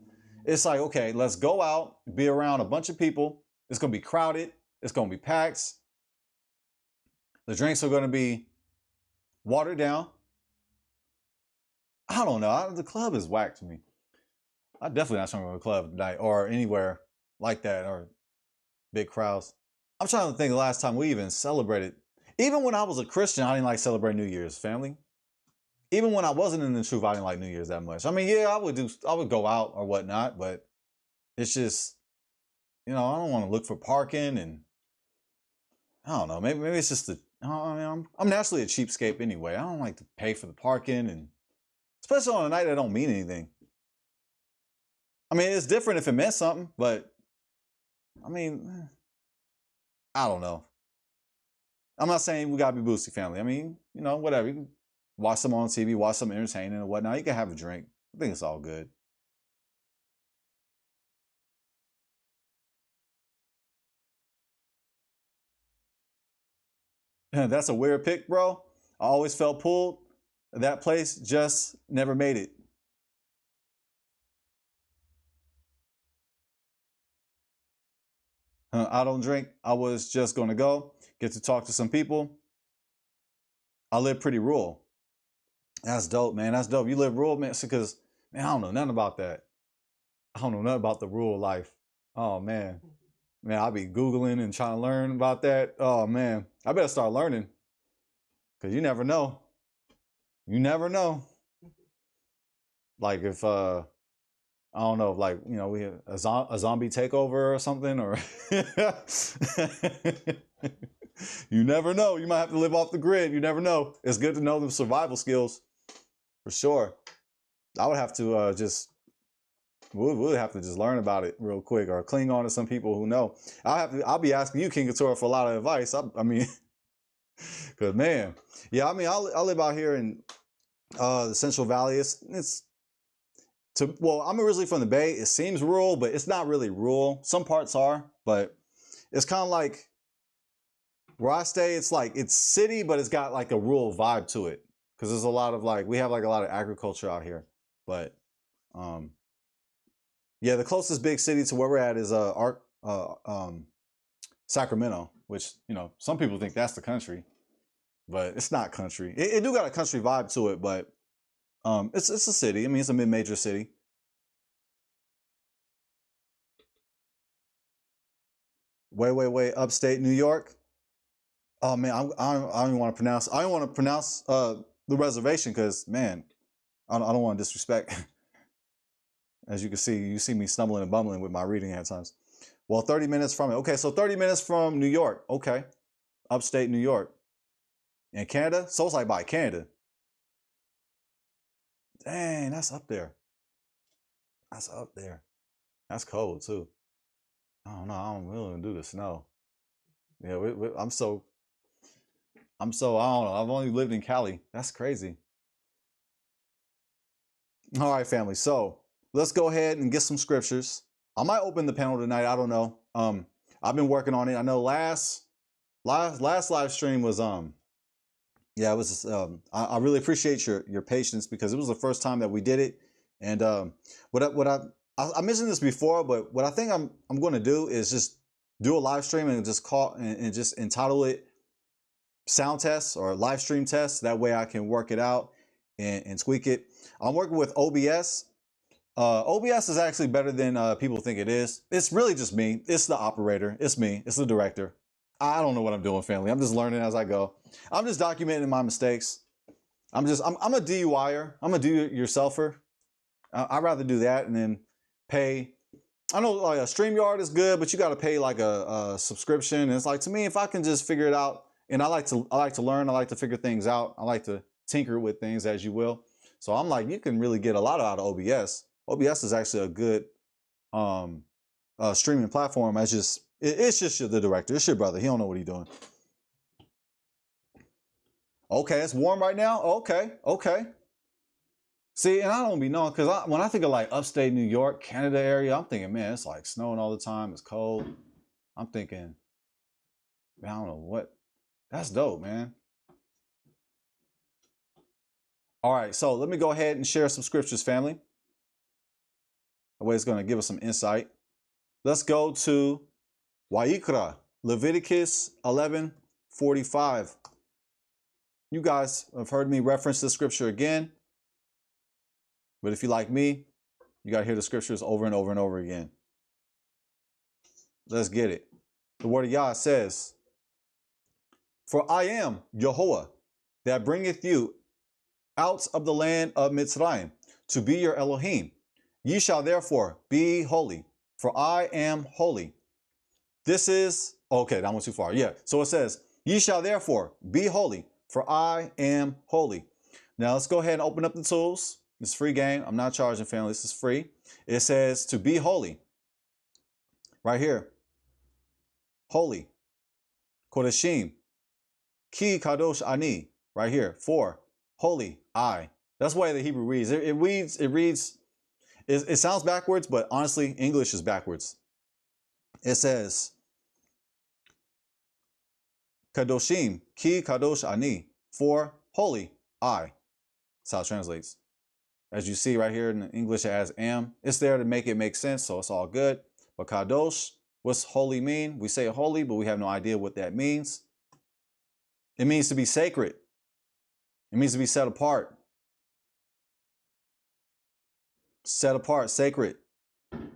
it's like, okay, let's go out, be around a bunch of people. It's gonna be crowded. It's gonna be packed. The drinks are gonna be watered down. I don't know. The club is whack to me. I definitely not trying to go to a club tonight or anywhere like that or big crowds. I'm trying to think the last time we even celebrated. Even when I was a Christian, I didn't like celebrate New Year's, family. Even when I wasn't in the truth, I didn't like New Year's that much. I mean, yeah, I would go out or whatnot, but it's just, I don't want to look for parking, and I don't know. Maybe it's just I'm naturally a cheapskate anyway. I don't like to pay for the parking, and especially on a night that don't mean anything. I mean, it's different if it meant something, but I mean, I don't know. I'm not saying we gotta be boosty, family. I mean, whatever. You can watch some on TV, watch some entertaining or whatnot. You can have a drink. I think it's all good. That's a weird pick, bro. I always felt pulled. That place just never made it. I don't drink. I was just gonna go, get to talk to some people. I live pretty rural. That's dope, man. That's dope. You live rural, man, because, man, I don't know nothing about that. I don't know nothing about the rural life. Oh, man. Man, I'll be Googling and trying to learn about that. Oh, man. I better start learning, because you never know. You never know. Like if, I don't know, if like, we have a zombie takeover or something, or you never know. You might have to live off the grid. You never know. It's good to know the survival skills, for sure. I would have to we'll have to just learn about it real quick, or cling on to some people who know. I'll be asking you, King Couture, for a lot of advice. I mean, because, man, yeah, I mean, I live out here in the Central Valley. Well, I'm originally from the Bay. It seems rural, but it's not really rural. Some parts are, but it's kind of like where I stay. It's like it's city, but it's got like a rural vibe to it, because there's a lot of we have like a lot of agriculture out here. But yeah, the closest big city to where we're at is Sacramento, which some people think that's the country, but it's not country. It do got a country vibe to it, but it's a city. I mean, it's a mid-major city. Way upstate New York. Oh man, I don't even want to pronounce. I don't want to pronounce the reservation, because, man, I don't want to disrespect. As you can see, you see me stumbling and bumbling with my reading at times. Well, 30 minutes from it. Okay, so 30 minutes from New York. Okay, upstate New York. In Canada, so it's like by Canada. Dang, that's up there. That's up there. That's cold too. I don't know. I don't really do the snow. Yeah, I don't know. I've only lived in Cali. That's crazy. All right, family. So let's go ahead and get some scriptures. I might open the panel tonight. I don't know. I've been working on it. I know last live stream was yeah, it was I really appreciate your patience, because it was the first time that we did it. And I mentioned this before, but what I think I'm going to do is just do a live stream and just just entitle it sound test or live stream test. That way I can work it out and tweak it. I'm working with OBS. OBS is actually better than people think it is. It's really just me. It's the operator. It's me. It's the director. I don't know what I'm doing, family. I'm just learning as I go. I'm just documenting my mistakes. I'm a DUIer. I'm a do-yourselfer. I'd rather do that and then pay. I know like a StreamYard is good, but you got to pay like a subscription. And it's like, to me, if I can just figure it out, and I like to learn. I like to figure things out. I like to tinker with things, as you will. So I'm like, you can really get a lot out of OBS. OBS is actually a good streaming platform. It's just the director. It's your brother. He don't know what he's doing. Okay, it's warm right now. Okay, okay. See, and I don't be knowing, because when I think of like upstate New York, Canada area, I'm thinking, man, it's like snowing all the time. It's cold. I'm thinking, man, I don't know what. That's dope, man. All right, so let me go ahead and share some scriptures, family. The way it's going to give us some insight. Let's go to 𝐌𝐸𝐸𝐞, Leviticus 11:45. You guys have heard me reference this scripture again. But if you like me, you got to hear the scriptures over and over and over again. Let's get it. The word of Yah says, "For I am Yahuwah, that bringeth you out of the land of Mitzrayim, to be your Elohim. Ye shall therefore be holy, for I am holy." This is, okay, that went too far. Yeah, so it says, "Ye shall therefore be holy, for I am holy." Now let's go ahead and open up the tools. It's free game. I'm not charging, family. This is free. It says to be holy. Right here. Holy. Kodeshim. Ki kadosh ani. Right here. For holy I. That's the way the Hebrew reads. It sounds backwards, but honestly, English is backwards. It says Kadoshim. Ki kadosh ani. For holy I. That's how it translates. As you see right here in English, it has am. It's there to make it make sense, so it's all good. But kadosh, what's holy mean? We say holy, but we have no idea what that means. It means to be sacred. It means to be set apart. Set apart, sacred.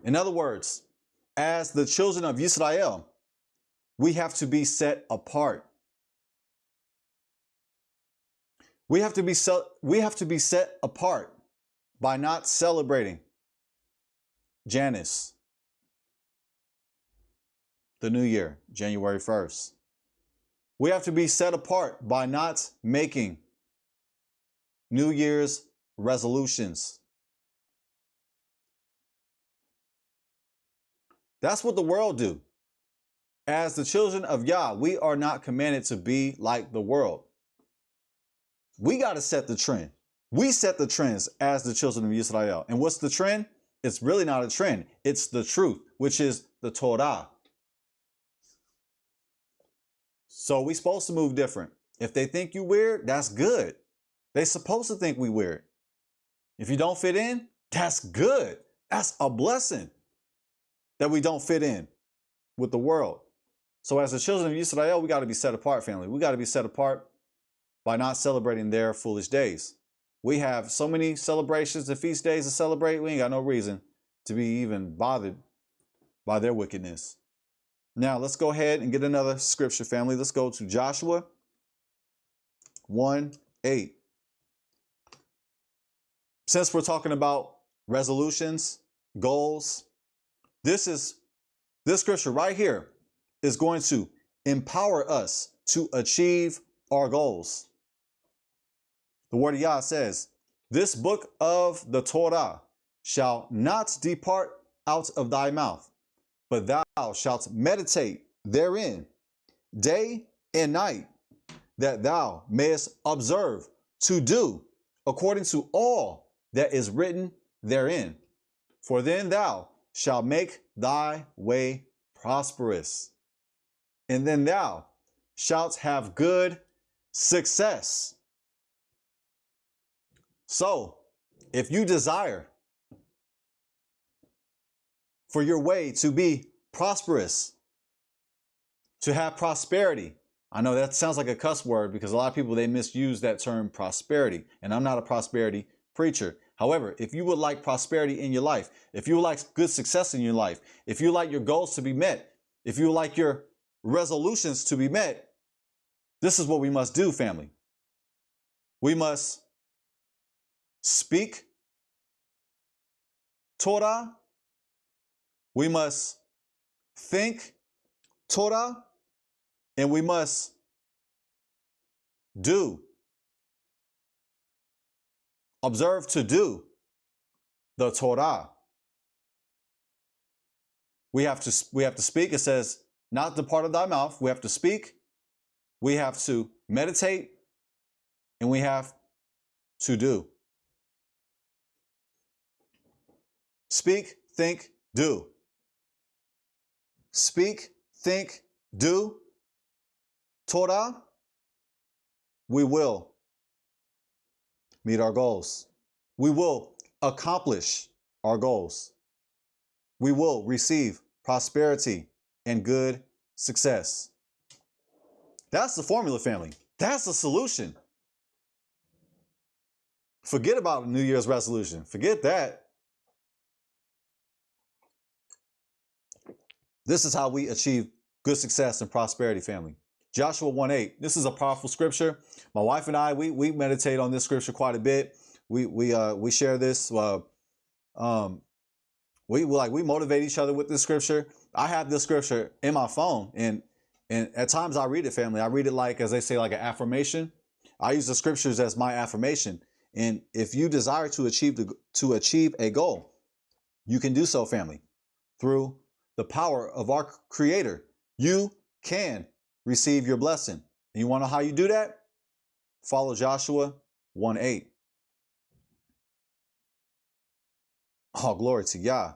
In other words, as the children of Israel, we have to be set apart. We have to be set apart by not celebrating Janus, the new year, January 1st. We have to be set apart by not making New Year's resolutions. That's what the world do. As the children of Yah, we are not commanded to be like the world. We got to set the trend. We set the trends as the children of Israel. And what's the trend? It's really not a trend. It's the truth, which is the Torah. So we supposed to move different. If they think you weird, that's good. They supposed to think we weird. If you don't fit in, that's good. That's a blessing that we don't fit in with the world. So as the children of Israel, we got to be set apart, family. We got to be set apart by not celebrating their foolish days. We have so many celebrations and feast days to celebrate. We ain't got no reason to be even bothered by their wickedness. Now, let's go ahead and get another scripture, family. Let's go to Joshua 1:8. Since we're talking about resolutions, goals, this scripture right here is going to empower us to achieve our goals. The word of Yah says, "This book of the Torah shall not depart out of thy mouth, but thou shalt meditate therein day and night, that thou mayest observe to do according to all that is written therein. For then thou shalt make thy way prosperous, and then thou shalt have good success." So, if you desire for your way to be prosperous, to have prosperity, I know that sounds like a cuss word because a lot of people, they misuse that term prosperity, and I'm not a prosperity preacher. However, if you would like prosperity in your life, if you would like good success in your life, if you would like your goals to be met, if you would like your resolutions to be met, this is what we must do, family. We must speak Torah. We must think Torah, and we must do, observe to do the Torah. We have to speak. It says, not depart of thy mouth. We have to speak. We have to meditate, and we have to do. Speak, think, do. Speak, think, do. Torah, we will meet our goals. We will accomplish our goals. We will receive prosperity and good success. That's the formula, family. That's the solution. Forget about New Year's resolution. Forget that. This is how we achieve good success and prosperity, family. Joshua 1:8. This is a powerful scripture. My wife and I, we meditate on this scripture quite a bit. We share this. We motivate each other with this scripture. I have this scripture in my phone, and at times I read it, family. I read it like, as they say, like an affirmation. I use the scriptures as my affirmation. And if you desire to achieve a goal, you can do so, family, through the power of our Creator. You can receive your blessing. And you want to know how you do that? Follow Joshua 1:8. Oh, glory to Yah.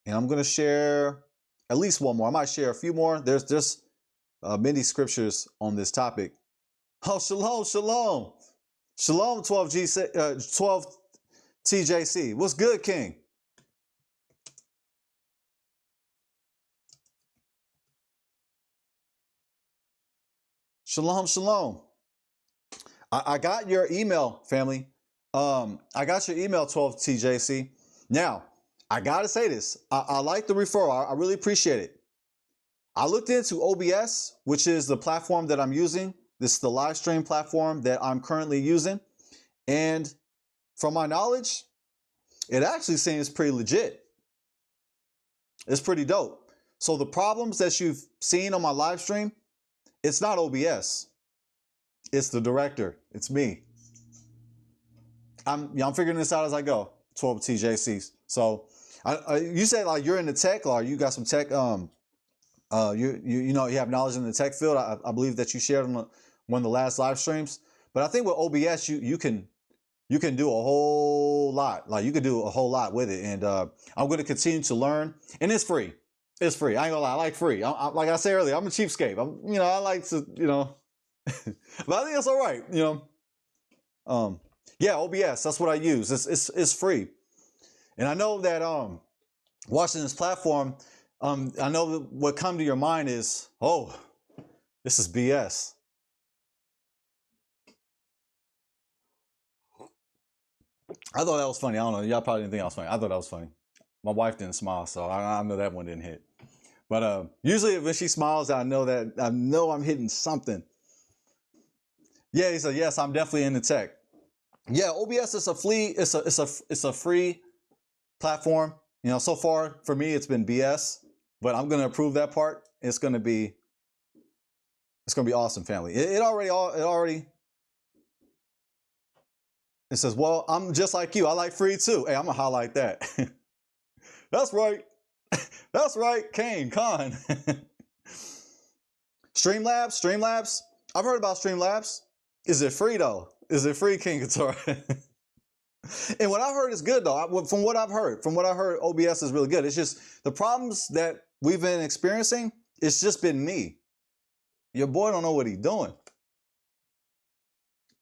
And I'm going to share at least one more. I might share a few more. There's many scriptures on this topic. Oh, shalom, shalom. Shalom, 12 TJC. What's good, King? Shalom, shalom. I got your email, family. I got your email, 12 TJC. Now, I got to say this. I like the referral. I really appreciate it. I looked into OBS, which is the platform that I'm using. This is the live stream platform that I'm currently using. And from my knowledge, it actually seems pretty legit. It's pretty dope. So the problems that you've seen on my live stream, it's not OBS. It's the director. It's me. I'm figuring this out as I go. 12 TJCs. So you said like you're in the tech, or you got some tech. You have knowledge in the tech field. I believe that you shared on one of the last live streams. But I think with OBS, you can do a whole lot. Like you can do a whole lot with it. And I'm going to continue to learn. And it's free. It's free. I ain't gonna lie. I like free. Like I said earlier, I'm a cheapskate. I like to, but I think that's all right. Yeah, OBS. That's what I use. It's free. And I know that watching this platform, I know that what come to your mind is, oh, this is BS. I thought that was funny. I don't know. Y'all probably didn't think I was funny. I thought that was funny. My wife didn't smile, so I know that one didn't hit. But usually when she smiles, I know I'm hitting something. Yeah, he said, yes, I'm definitely in the tech. Yeah, OBS is a free platform. So far for me it's been BS, but I'm gonna approve that part. It's gonna be awesome, family. It says, well, I'm just like you. I like free too. Hey, I'm gonna highlight that. That's right. That's right, Khan. Streamlabs. I've heard about Streamlabs. Is it free though? Is it free, King Guitar? And what I've heard is good though. From what I've heard, OBS is really good. It's just the problems that we've been experiencing. It's just been me. Your boy don't know what he's doing.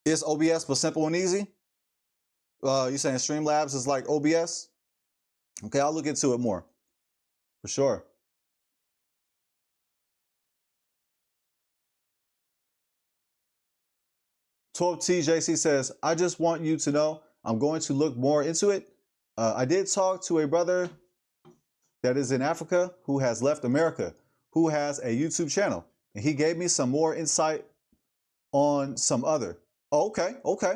It's OBS but simple and easy. You saying Streamlabs is like OBS? Okay, I'll look into it more. For sure. TJC says, I just want you to know I'm going to look more into it. I did talk to a brother that is in Africa who has left America, who has a YouTube channel, and he gave me some more insight on some other. Oh, okay.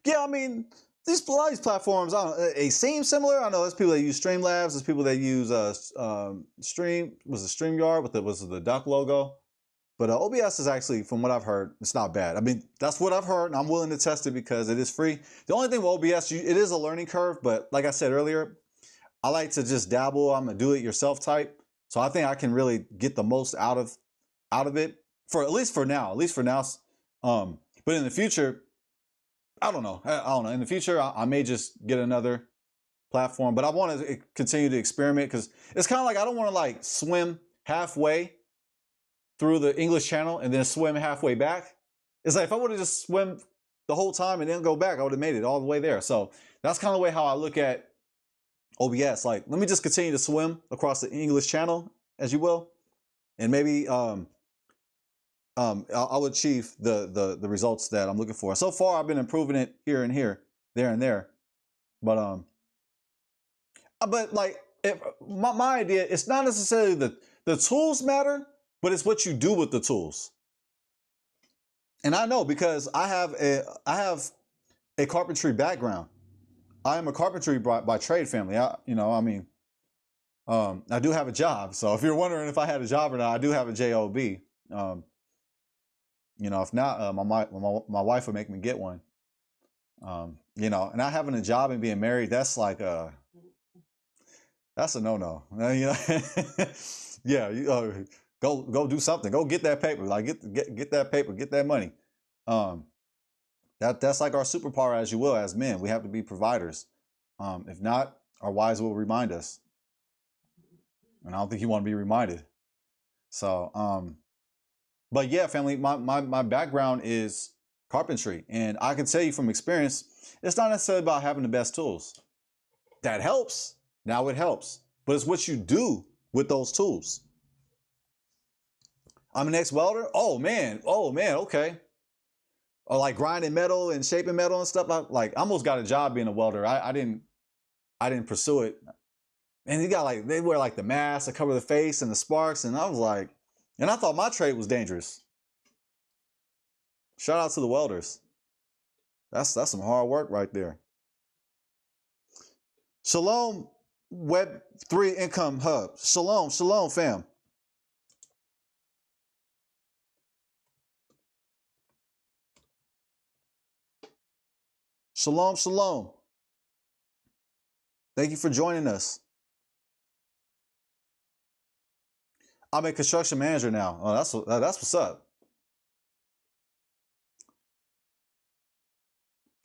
Yeah, I mean, a lot of these platforms, they seem similar. I know there's people that use Streamlabs, there's people that use StreamYard with the duck logo. But OBS is actually, from what I've heard, it's not bad. I mean, that's what I've heard, and I'm willing to test it because it is free. The only thing with OBS, it is a learning curve, but like I said earlier, I like to just dabble. I'm a do-it-yourself type, so I think I can really get the most out of it for at least for now. At least for now. But in the future, I don't know. I don't know. In the future, I may just get another platform, but I want to continue to experiment because it's kind of like I don't want to like swim halfway through the English channel and then swim halfway back. It's like if I would have just swim the whole time and then go back, I would have made it all the way there. So that's kind of the way how I look at OBS. Like, let me just continue to swim across the English channel, as you will, and maybe I'll achieve the results that I'm looking for. So far, I've been improving it here and here, there and there, but like my idea, it's not necessarily the tools matter, but it's what you do with the tools. And I know because I have a carpentry background. I am a carpentry by trade family. I do have a job. So if you're wondering if I had a job or not, I do have a job. If not, my wife would make me get one. And not having a job and being married, that's like that's a no-no. Yeah, go do something. Go get that paper. Like get that paper. Get that money. That's like our superpower, as you will, as men. We have to be providers. If not, our wives will remind us. And I don't think you want to be reminded. So, but yeah, family, my background is carpentry, and I can tell you from experience, it's not necessarily about having the best tools. That helps. Now it helps, but it's what you do with those tools. I'm an ex-welder. Oh man, okay. Or like grinding metal and shaping metal and stuff. I almost got a job being a welder. I didn't pursue it. And they wear like the mask to cover the face and the sparks, and I was like, and I thought my trade was dangerous. Shout out to the welders. That's some hard work right there. Shalom, Web3 Income Hub. Shalom, fam. Shalom. Thank you for joining us. I'm a construction manager now. Oh, that's what's up.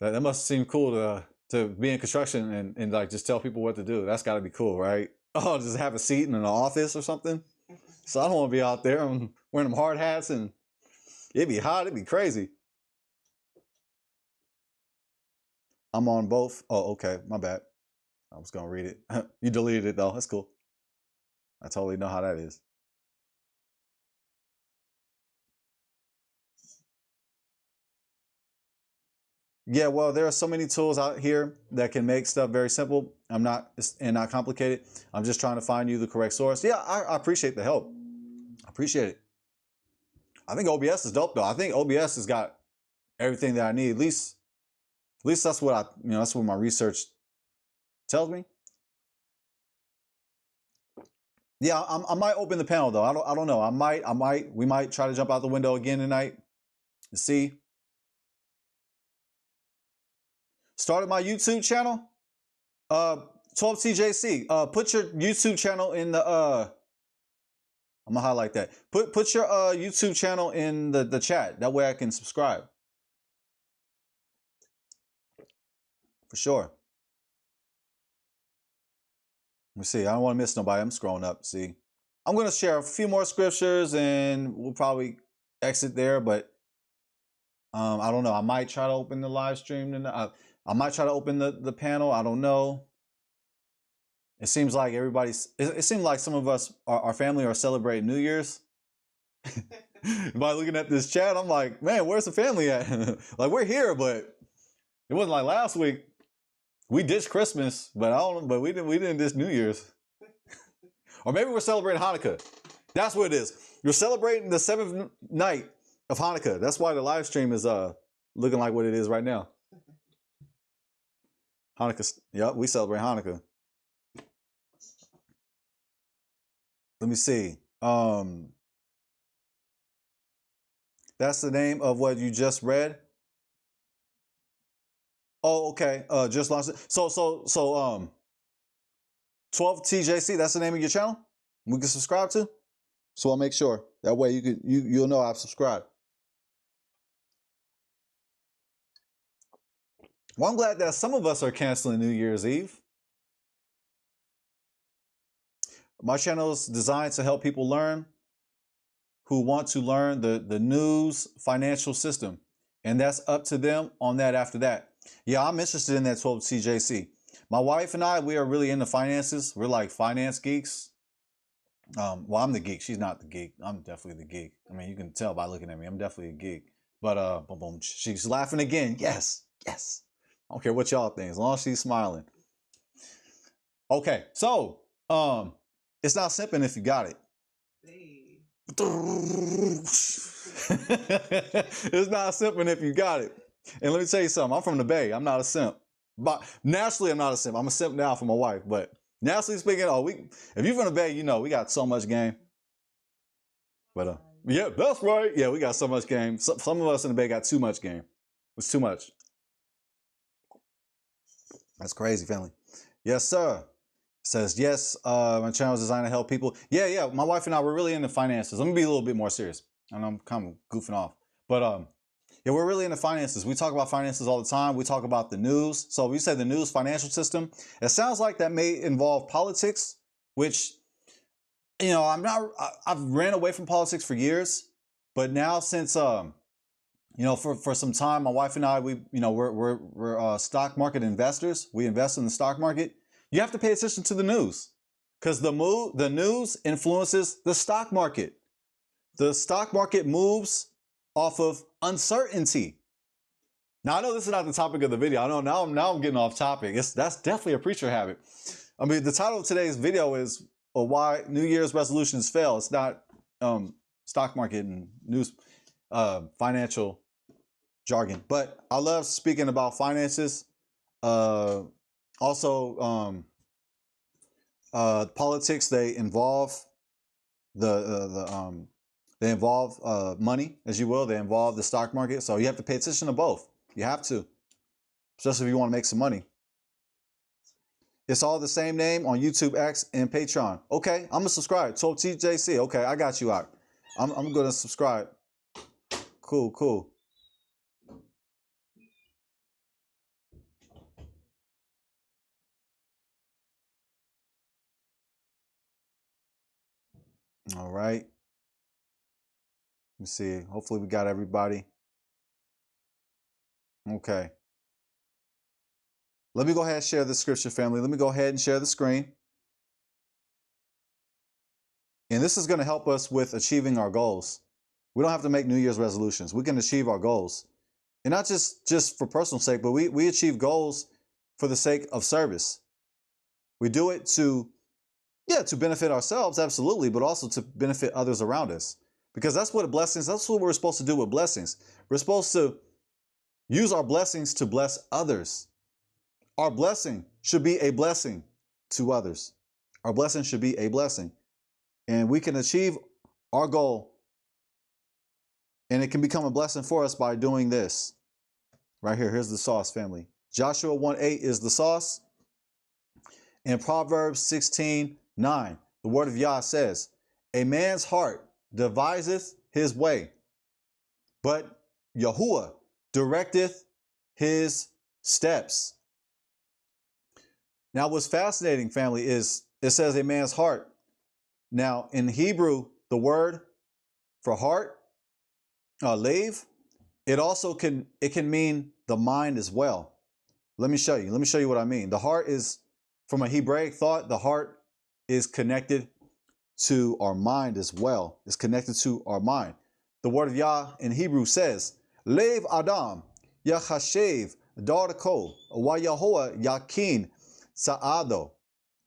That must seem cool to be in construction and like just tell people what to do. That's got to be cool, right? Oh, just have a seat in an office or something. So I don't want to be out there wearing them hard hats and it'd be hot. It'd be crazy. I'm on both. Oh, okay. My bad. I was gonna read it. You deleted it though. That's cool. I totally know how that is. Yeah, well, there are so many tools out here that can make stuff very simple. Not complicated. I'm just trying to find you the correct source. Yeah, I appreciate the help. I appreciate it. I think OBS is dope though. I think OBS has got everything that I need. At least that's what that's what my research tells me. Yeah, I might open the panel though. I don't know. We might try to jump out the window again tonight and see. Started my YouTube channel. 12TJC. Put your YouTube channel in the I'm gonna highlight that. Put your YouTube channel in the chat. That way I can subscribe. For sure. Let me see. I don't want to miss nobody. I'm scrolling up. See. I'm gonna share a few more scriptures and we'll probably exit there, but I don't know. I might try to open the live stream and I might try to open the panel. I don't know. It seems like it seems like some of us, our family, are celebrating New Year's. By looking at this chat, I'm like, man, where's the family at? Like, we're here, but it wasn't like last week. We ditched Christmas, but but we didn't ditch New Year's. Or maybe we're celebrating Hanukkah. That's what it is. You're celebrating the 7th night of Hanukkah. That's why the live stream is looking like what it is right now. Hanukkah. Yep, we celebrate Hanukkah. Let me see. That's the name of what you just read? Oh, okay. Just launched it. So 12TJC, that's the name of your channel? We can subscribe to? So I'll make sure. That way you'll know I've subscribed. Well, I'm glad that some of us are canceling New Year's Eve. My channel is designed to help people learn who want to learn the news financial system. And that's up to them on that after that. Yeah, I'm interested in that 12TJC. My wife and I, we are really into finances. We're like finance geeks. Well, I'm the geek. She's not the geek. I'm definitely the geek. I mean, you can tell by looking at me. I'm definitely a geek. But boom, boom, she's laughing again. Yes, yes. I don't care what y'all think, as long as she's smiling. Okay, so it's not simping if you got it. Hey. It's not simping if you got it. And let me tell you something. I'm from the Bay. I'm not a simp. But naturally, I'm not a simp. I'm a simp now for my wife. But naturally speaking, if you're from the Bay, you know we got so much game. But yeah, that's right. Yeah, we got so much game. Some of us in the Bay got too much game. It's too much. That's crazy, family. Yes, sir. Says, yes, my channel is designed to help people. Yeah. My wife and I, we're really into finances. Let me be a little bit more serious. I know I'm kind of goofing off. But yeah, we're really into finances. We talk about finances all the time. We talk about the news. So we say the news financial system. It sounds like that may involve politics, which, you know, I've ran away from politics for years. But now since, you know, for some time, my wife and I, we're stock market investors. We invest in the stock market. You have to pay attention to the news because the news influences the stock market. The stock market moves off of uncertainty. Now, I know this is not the topic of the video. I know now I'm getting off topic. That's definitely a preacher habit. I mean, the title of today's video is why New Year's resolutions fail. It's not stock market and news financial jargon, but I love speaking about finances. Also, politics, they involve they involve money, as you will. They involve the stock market. So you have to pay attention to both. You have to, especially if you want to make some money. It's all the same name on YouTube, X, and Patreon. Okay, I'm gonna subscribe. 12TJC. Okay, I got you out. I'm gonna subscribe. Cool. All right. Let me see. Hopefully we got everybody. Okay. Let me go ahead and share the scripture, family. Let me go ahead and share the screen. And this is going to help us with achieving our goals. We don't have to make New Year's resolutions. We can achieve our goals. And not just for personal sake, but we achieve goals for the sake of service. We do it to benefit ourselves, absolutely, but also to benefit others around us. Because that's what we're supposed to do with blessings. We're supposed to use our blessings to bless others. Our blessing should be a blessing to others. Our blessing should be a blessing. And we can achieve our goal, and it can become a blessing for us by doing this. Right here, here's the sauce, family. Joshua 1:8 is the sauce. And Proverbs 16:9, the word of Yah says, a man's heart deviseth his way, but Yahuwah directeth his steps. Now, what's fascinating, family, is it says a man's heart. Now, in Hebrew, the word for heart, lev, it also can mean the mind as well. Let me show you. Let me show you what I mean. The heart is, from a Hebraic thought, the heart is connected to our mind as well. It's connected to our mind. The word of Yah in Hebrew says, Lev Adam Yachashev 𝐷𝐿𝐞 𝐕𝐢𝐝𝐿 𝐾𝐨𝐬.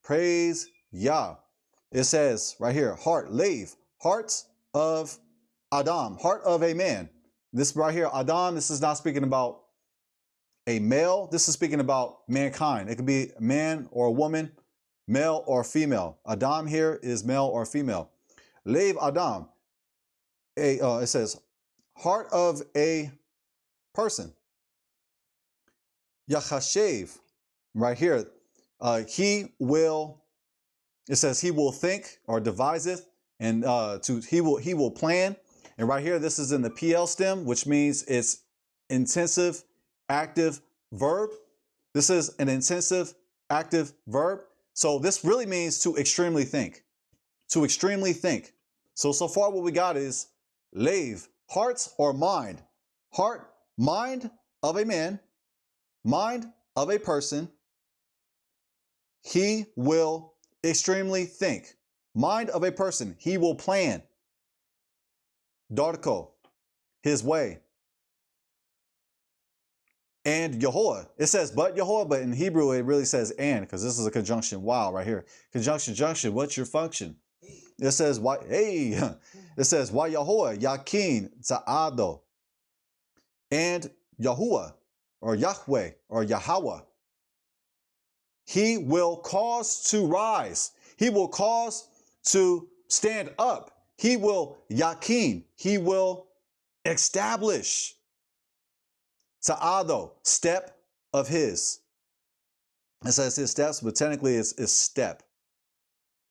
Praise Yah. It says right here, heart, lev, heart of Adam, heart of a man. This right here, Adam, this is not speaking about a male. This is speaking about mankind. It could be a man or a woman, male or female. Adam here is male or female. Lev Adam. It says heart of a person. 𝐻𝐭 right here. He will, it says he will think or deviseth, and he will plan. And right here, this is in the PL stem, which means it's intensive active verb. This is an intensive active verb. So this really means to extremely think. To extremely think. So far what we got is 𝐨𝐵, heart or mind. Heart, mind of a man, mind of a person. He will extremely think. Mind of a person. He will plan. 𝐷𝐴𝐴, his way. And Yahuwah. It says but Yahuwah, but in Hebrew it really says and, because this is a conjunction. Wow, right here. Conjunction, junction. What's your function? It says why? Hey, it says why Yahuwah 𝐻𝐞𝐸 𝐕𝐢𝐝, and Yahuwah or Yahweh or Yahweh. He will cause to rise. He will cause to stand up. He will 𝐻𝐞𝐸. He will establish. 𝐕𝐢𝐝, step of his. It says his steps, but technically it's step.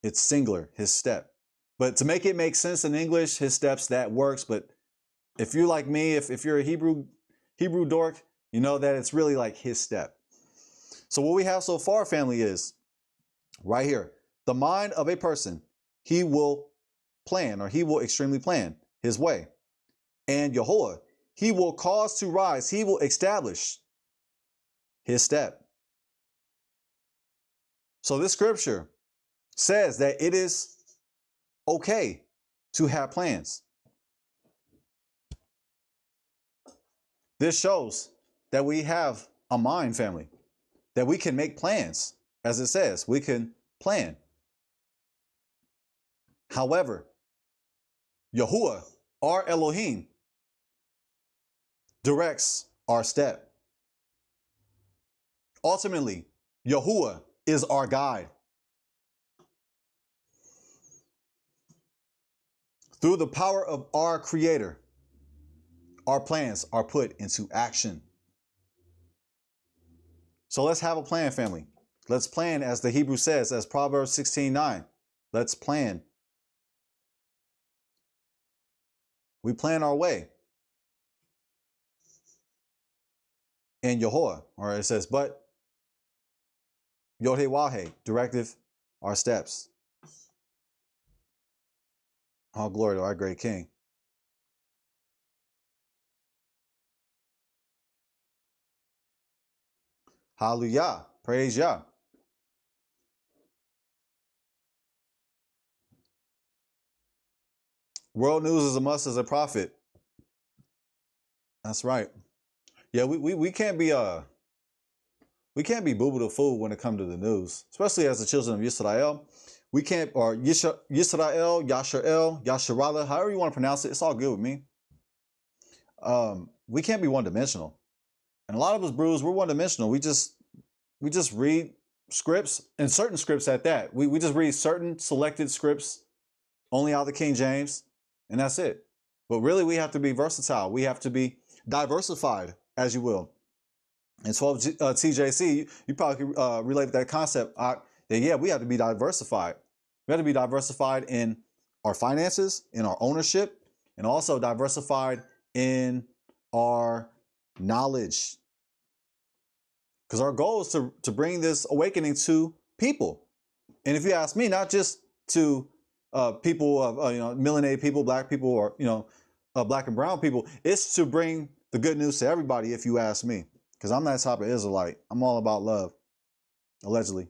It's singular, his step. But to make it make sense in English, his steps, that works. But if you're like me, if you're a Hebrew dork, you know that it's really like his step. So what we have so far, family, is right here. The mind of a person, he will plan, or he will extremely plan his way. And Yahuwah, he will cause to rise. He will establish his step. So this scripture says that it is okay to have plans. This shows that we have a mind, family, that we can make plans. As it says, we can plan. However, Yahuwah, our Elohim, directs our step. Ultimately, Yahuwah is our guide. Through the power of our Creator, our plans are put into action. So let's have a plan, family. Let's plan as the Hebrew says, as Proverbs 16:9. Let's plan. We plan our way. And Yahuwah, or it says, but 𝐻𝐴 directive our steps. All glory to our great King. Hallelujah. Praise Yah. World news is a must as a prophet. That's right. Yeah, we can't be boo-boo the fool when it comes to the news, especially as the children of Israel. We can't, or Yisrael, Yasharel, Yasharala, however you want to pronounce it, it's all good with me. We can't be one-dimensional. And a lot of us brews, we're one-dimensional. We just read scripts, and certain scripts at that. We just read certain selected scripts, only out of the King James, and that's it. But really, we have to be versatile. We have to be diversified, as you will. And 12 TJC, you probably can relate that concept. That yeah, we have to be diversified. We have to be diversified in our finances, in our ownership, and also diversified in our knowledge. Because our goal is to bring this awakening to people. And if you ask me, not just to people of melanated people, black people, or black and brown people, it's to bring the good news to everybody. If you ask me, because I'm that type of Israelite, I'm all about love. Allegedly,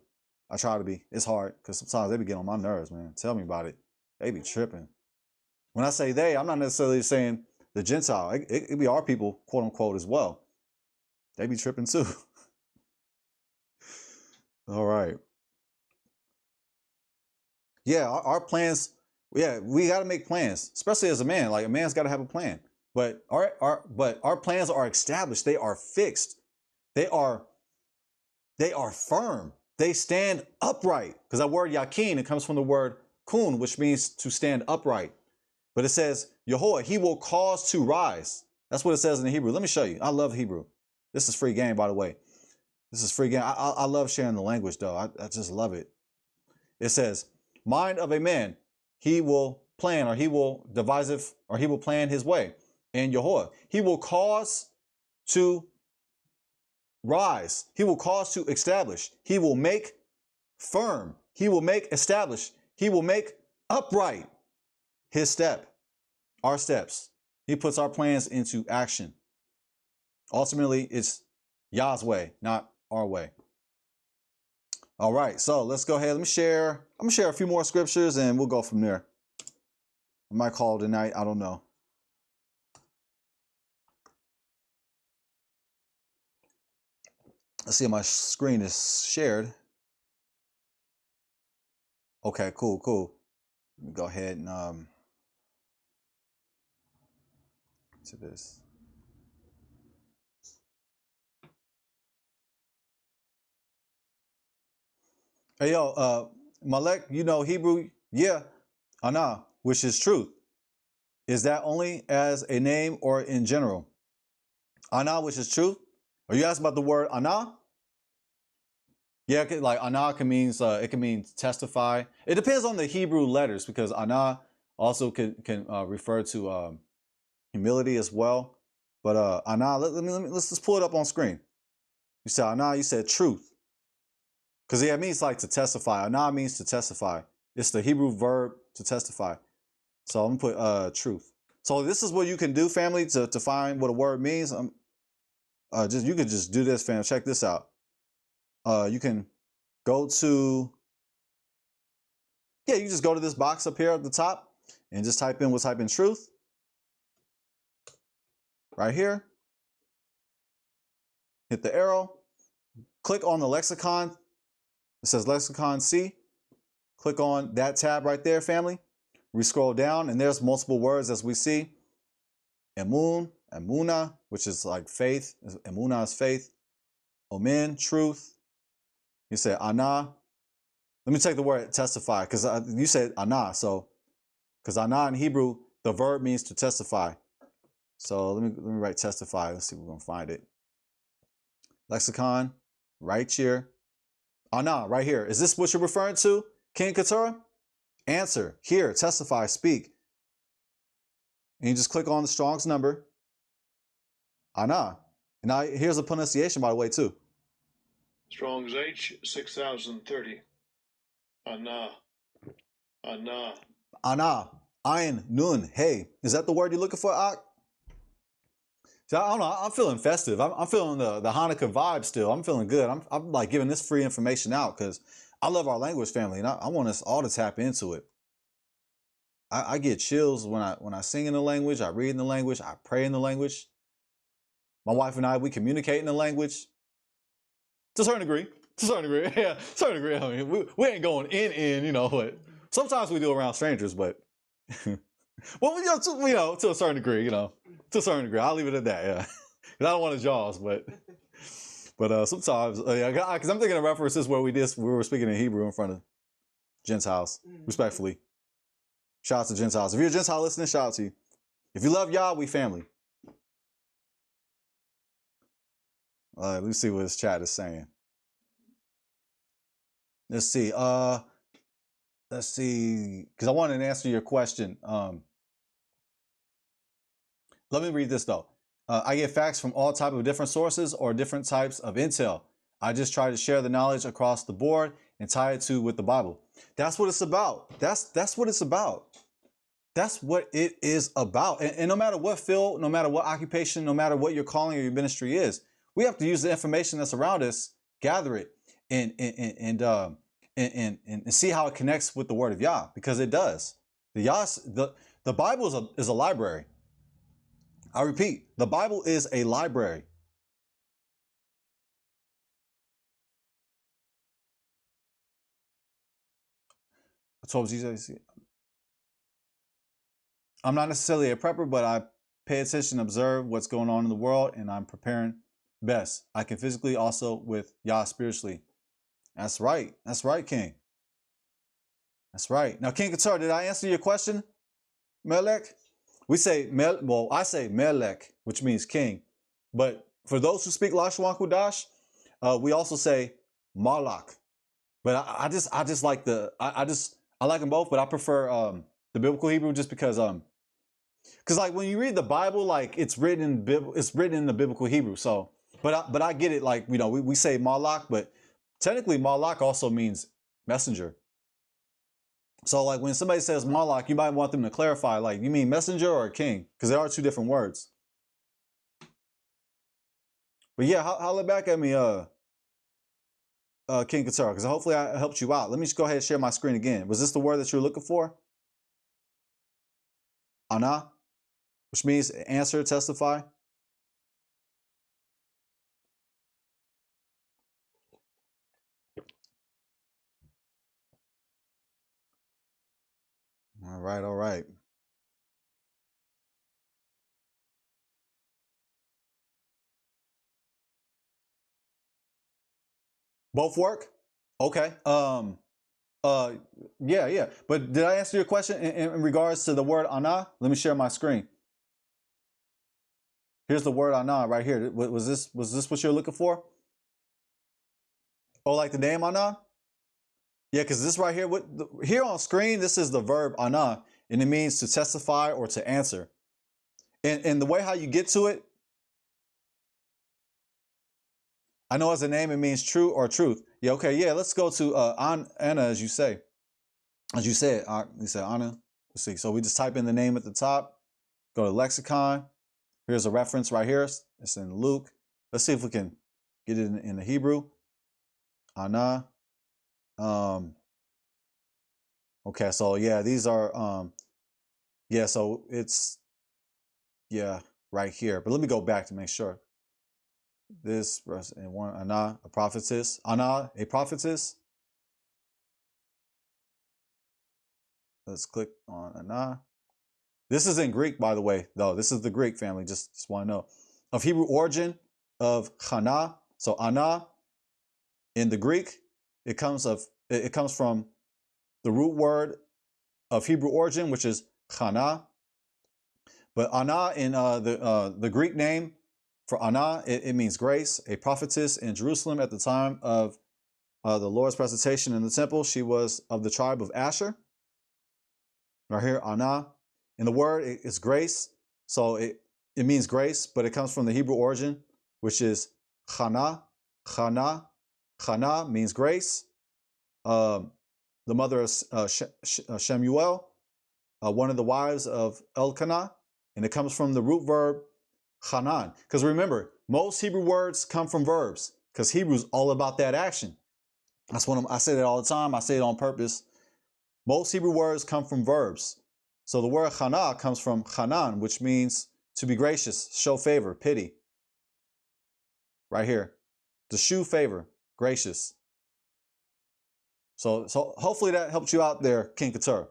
I try to be. It's hard because sometimes they be getting on my nerves, man. Tell me about it. They be tripping. When I say they, I'm not necessarily saying the Gentile. It be our people, quote unquote, as well. They be tripping too. All right. Yeah, our plans. Yeah, we got to make plans, especially as a man. Like a man's got to have a plan. But our plans are established. They are fixed. They are firm. They stand upright. Because that word yakin, it comes from the word kun, which means to stand upright. But it says, Yahuwah, he will cause to rise. That's what it says in the Hebrew. Let me show you. I love Hebrew. This is free game, by the way. This is free game. I love sharing the language, though. I just love it. It says, mind of a man, he will plan, or he will devise it, or he will plan his way. And Yahuwah, he will cause to rise. He will cause to establish. He will make firm. He will make establish. He will make upright his step, our steps. He puts our plans into action. Ultimately, it's Yah's way, not our way. All right, so let's go ahead. I'm gonna share a few more scriptures and we'll go from there. I might call it tonight. I don't know. Let's see if my screen is shared. Okay, cool. Let me go ahead and to this. Hey yo, Malek, you know Hebrew? Yeah, Anah, which is truth. Is that only as a name or in general? Anah, which is truth. Are you asking about the word Anah? Yeah, like Anah can means it can mean testify. It depends on the Hebrew letters, because Anah also can refer to humility as well. But Anah, let's just pull it up on screen. You said Anah, you said truth. Because yeah, it means like to testify. Anah means to testify. It's the Hebrew verb to testify. So I'm gonna put truth. So this is what you can do, family, to find what a word means. You could just do this, fam. Check this out. You can go to, you just go to this box up here at the top and just type in truth. Right here. Hit the arrow. Click on the lexicon. It says lexicon C. Click on that tab right there, family. We scroll down and there's multiple words as we see. Emun, emuna, which is like faith. Emuna is faith. Omen, truth. You said Anah. Let me take the word testify, because you said Anah. So, because Anah in Hebrew, the verb means to testify. So let me write testify. Let's see if we're gonna find it. Lexicon, right here. Anah, right here. Is this what you're referring to, King Keturah? Answer, here, testify, speak. And you just click on the Strong's number. Anah. And now here's a pronunciation, by the way, too. Strong's H 6030. Anah. Anah. Anah. Ayin, nun, hey. Is that the word you're looking for, Ak? So I don't know. I'm feeling festive. I'm feeling the Hanukkah vibe still. I'm feeling good. I'm like giving this free information out because I love our language, family, and I want us all to tap into it. I get chills when I sing in the language, I read in the language, I pray in the language. My wife and I, we communicate in the language. To a certain degree. Yeah, certain degree. I mean, we ain't going in, you know, but sometimes we do around strangers, but well, to a certain degree, to a certain degree. I'll leave it at that, yeah. Because I don't want to jaws, but sometimes, because I'm thinking of references where we were speaking in Hebrew in front of Gentiles, respectfully. Shout out to Gentiles. If you're a Gentile listening, shout out to you. If you love Yah, we family. Let me see what this chat is saying. Let's see. Let's see, because I wanted to answer your question. Let me read this though. I get facts from all types of different sources or different types of intel. I just try to share the knowledge across the board and tie it with the Bible. That's what it's about. That's what it's about. That's what it is about. And no matter what field, no matter what occupation, no matter what your calling or your ministry is, we have to use the information that's around us, gather it, and see how it connects with the Word of Yah, because it does. The Bible is a library. I repeat, the Bible is a library. I told Jesus, I'm not necessarily a prepper, but I pay attention, observe what's going on in the world, and I'm preparing best. I can physically, also with Yah spiritually. That's right. That's right, King. That's right. Now, King Keturah, did I answer your question? Melech. We say well, I say Melech, which means king. But for those who speak Lashon Kudash, we also say Malak. But I just like I like them both, but I prefer the biblical Hebrew just because like when you read the Bible, like it's written in the biblical Hebrew. So, but I get it. Like, you know, we say Malak, but technically Malak also means messenger. So like when somebody says Malak, you might want them to clarify, like, you mean messenger or king? Because there are two different words. But yeah, holla back at me, King Katara, because hopefully I helped you out. Let me just go ahead and share my screen again. Was this the word that you were looking for? Ana, which means answer, testify. All right, all right. Both work? Okay. Yeah. But did I answer your question in regards to the word ana? Let me share my screen. Here's the word ana right here. Was this what you're looking for? Oh, like the name ana? Yeah, because this right here, here on screen, this is the verb ana, and it means to testify or to answer. And the way how you get to it, I know as a name it means true or truth. Yeah, okay, yeah. Let's go to Anna, as you say. As you said, you said Anna. Let's see. So we just type in the name at the top, go to lexicon. Here's a reference right here. It's in Luke. Let's see if we can get it in the Hebrew. Anna. Okay, so yeah, these are yeah, so it's right here. But let me go back to make sure. This verse and one Anna, a prophetess. Anna, a prophetess. Let's click on Anna. This is in Greek, by the way, though. This is the Greek family, just want to know. Of Hebrew origin of Chana. So Anna in the Greek, it comes from the root word of Hebrew origin, which is Chana. But Anna in the Greek name for Anna, it means grace, a prophetess in Jerusalem at the time of the Lord's presentation in the temple. She was of the tribe of Asher. Right here, Anna. And the word is grace. So it means grace, but it comes from the Hebrew origin, which is Chana. Chana. Chana means grace. The mother of Shemuel, one of the wives of Elkanah, and it comes from the root verb Hanan. Because remember, most Hebrew words come from verbs, because Hebrew's all about that action. That's what I say that all the time. I say it on purpose. Most Hebrew words come from verbs. So the word Chana comes from Hanan, which means to be gracious, show favor, pity. Right here. To shew favor, gracious. So hopefully that helped you out there, King Keturah.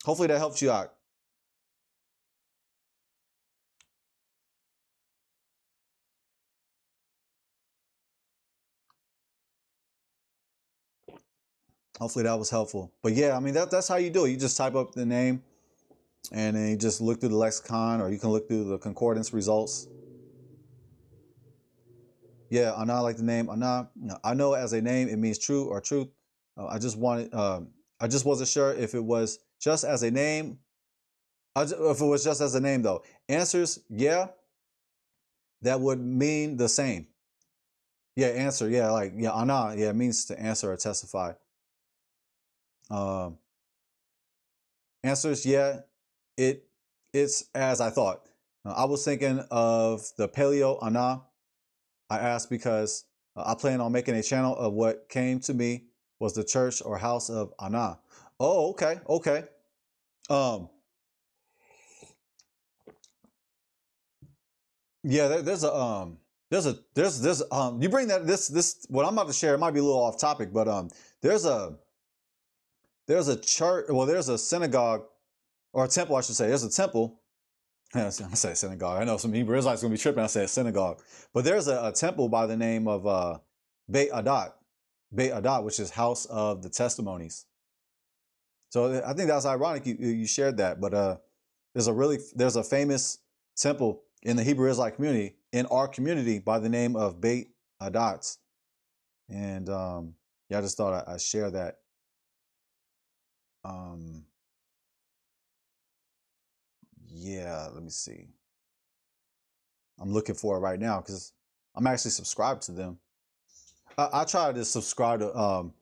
Hopefully that helped you out. Hopefully that was helpful. But yeah, I mean, that's how you do it. You just type up the name and then you just look through the lexicon, or you can look through the concordance results. Yeah, Ana, like the name Ana. I know as a name it means true or truth. I just wasn't sure if it was just as a name. If it was just as a name though. Answers, yeah, that would mean the same. Yeah, answer, yeah, like yeah, Ana, yeah, it means to answer or testify. Answers, yeah, it's as I thought. I was thinking of the Paleo Ana. I asked because I plan on making a channel of what came to me was the church or house of Ana. Oh, okay. Yeah, there's you bring that this what I'm about to share, it might be a little off topic, but there's a church, well, there's a synagogue or a temple, I should say. There's a temple. I say synagogue. I know some Hebrew Israelites gonna be tripping. I say synagogue, but there's a temple by the name of Beit Adat, which is House of the Testimonies. So I think that's ironic you shared that. But there's a famous temple in the Hebrew Israelite community, in our community, by the name of Beit Adat. And yeah, I just thought I'd share that. Yeah, let me see. I'm looking for it right now because I'm actually subscribed to them. I try to subscribe to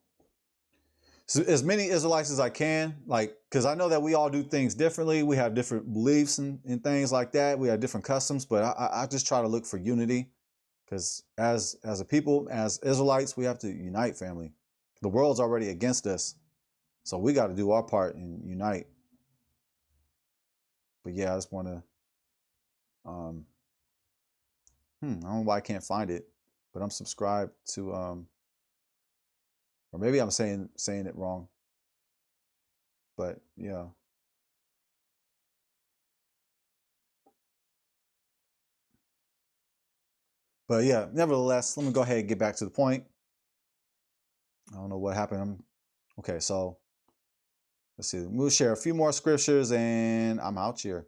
as many Israelites as I can, like, because I know that we all do things differently. We have different beliefs and things like that. We have different customs, but I just try to look for unity, because as a people, as Israelites, we have to unite, family. The world's already against us, so we got to do our part and unite. But yeah, I just want to, I don't know why I can't find it, but I'm subscribed to, or maybe I'm saying it wrong, but yeah. But yeah, nevertheless, let me go ahead and get back to the point. I don't know what happened. Okay, so let's see. We'll share a few more scriptures and I'm out here.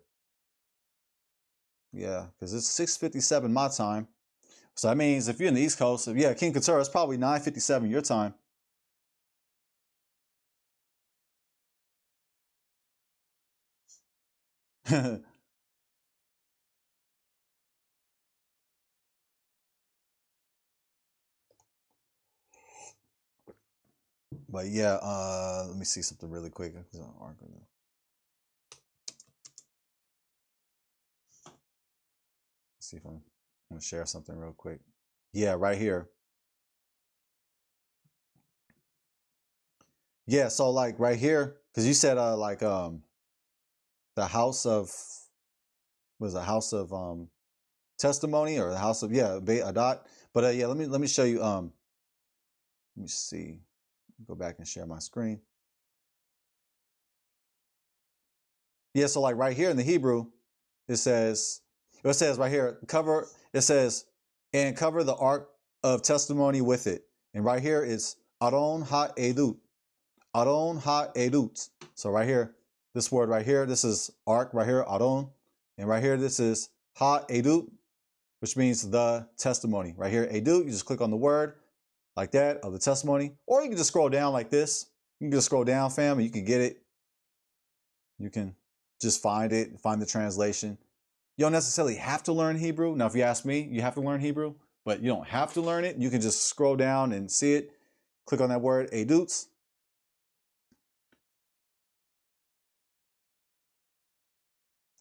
Yeah, because it's 6:57 my time. So that means if you're in the East Coast, yeah, King Couture, it's probably 9:57 your time. But yeah, let me see something really quick. See if I'm gonna share something real quick. Yeah, right here. Yeah, so like right here, because you said like the house of was a house of testimony, or the house of, yeah, Beit Adat. But yeah, let me show you. Let me see. Go back and share my screen. Yeah, so like right here in the Hebrew, it says right here, cover. It says, and cover the ark of testimony with it. And right here is Aron ha-edut. Aron ha-edut. So right here, this word right here, this is ark right here, Aron. And right here, this is ha-edut, which means the testimony. Right here, edut, you just click on the word like that, of the testimony. Or you can just scroll down like this. You can just scroll down, fam, and you can get it. You can just find it, find the translation. You don't necessarily have to learn Hebrew. Now, if you ask me, you have to learn Hebrew, but you don't have to learn it. You can just scroll down and see it. Click on that word, edut.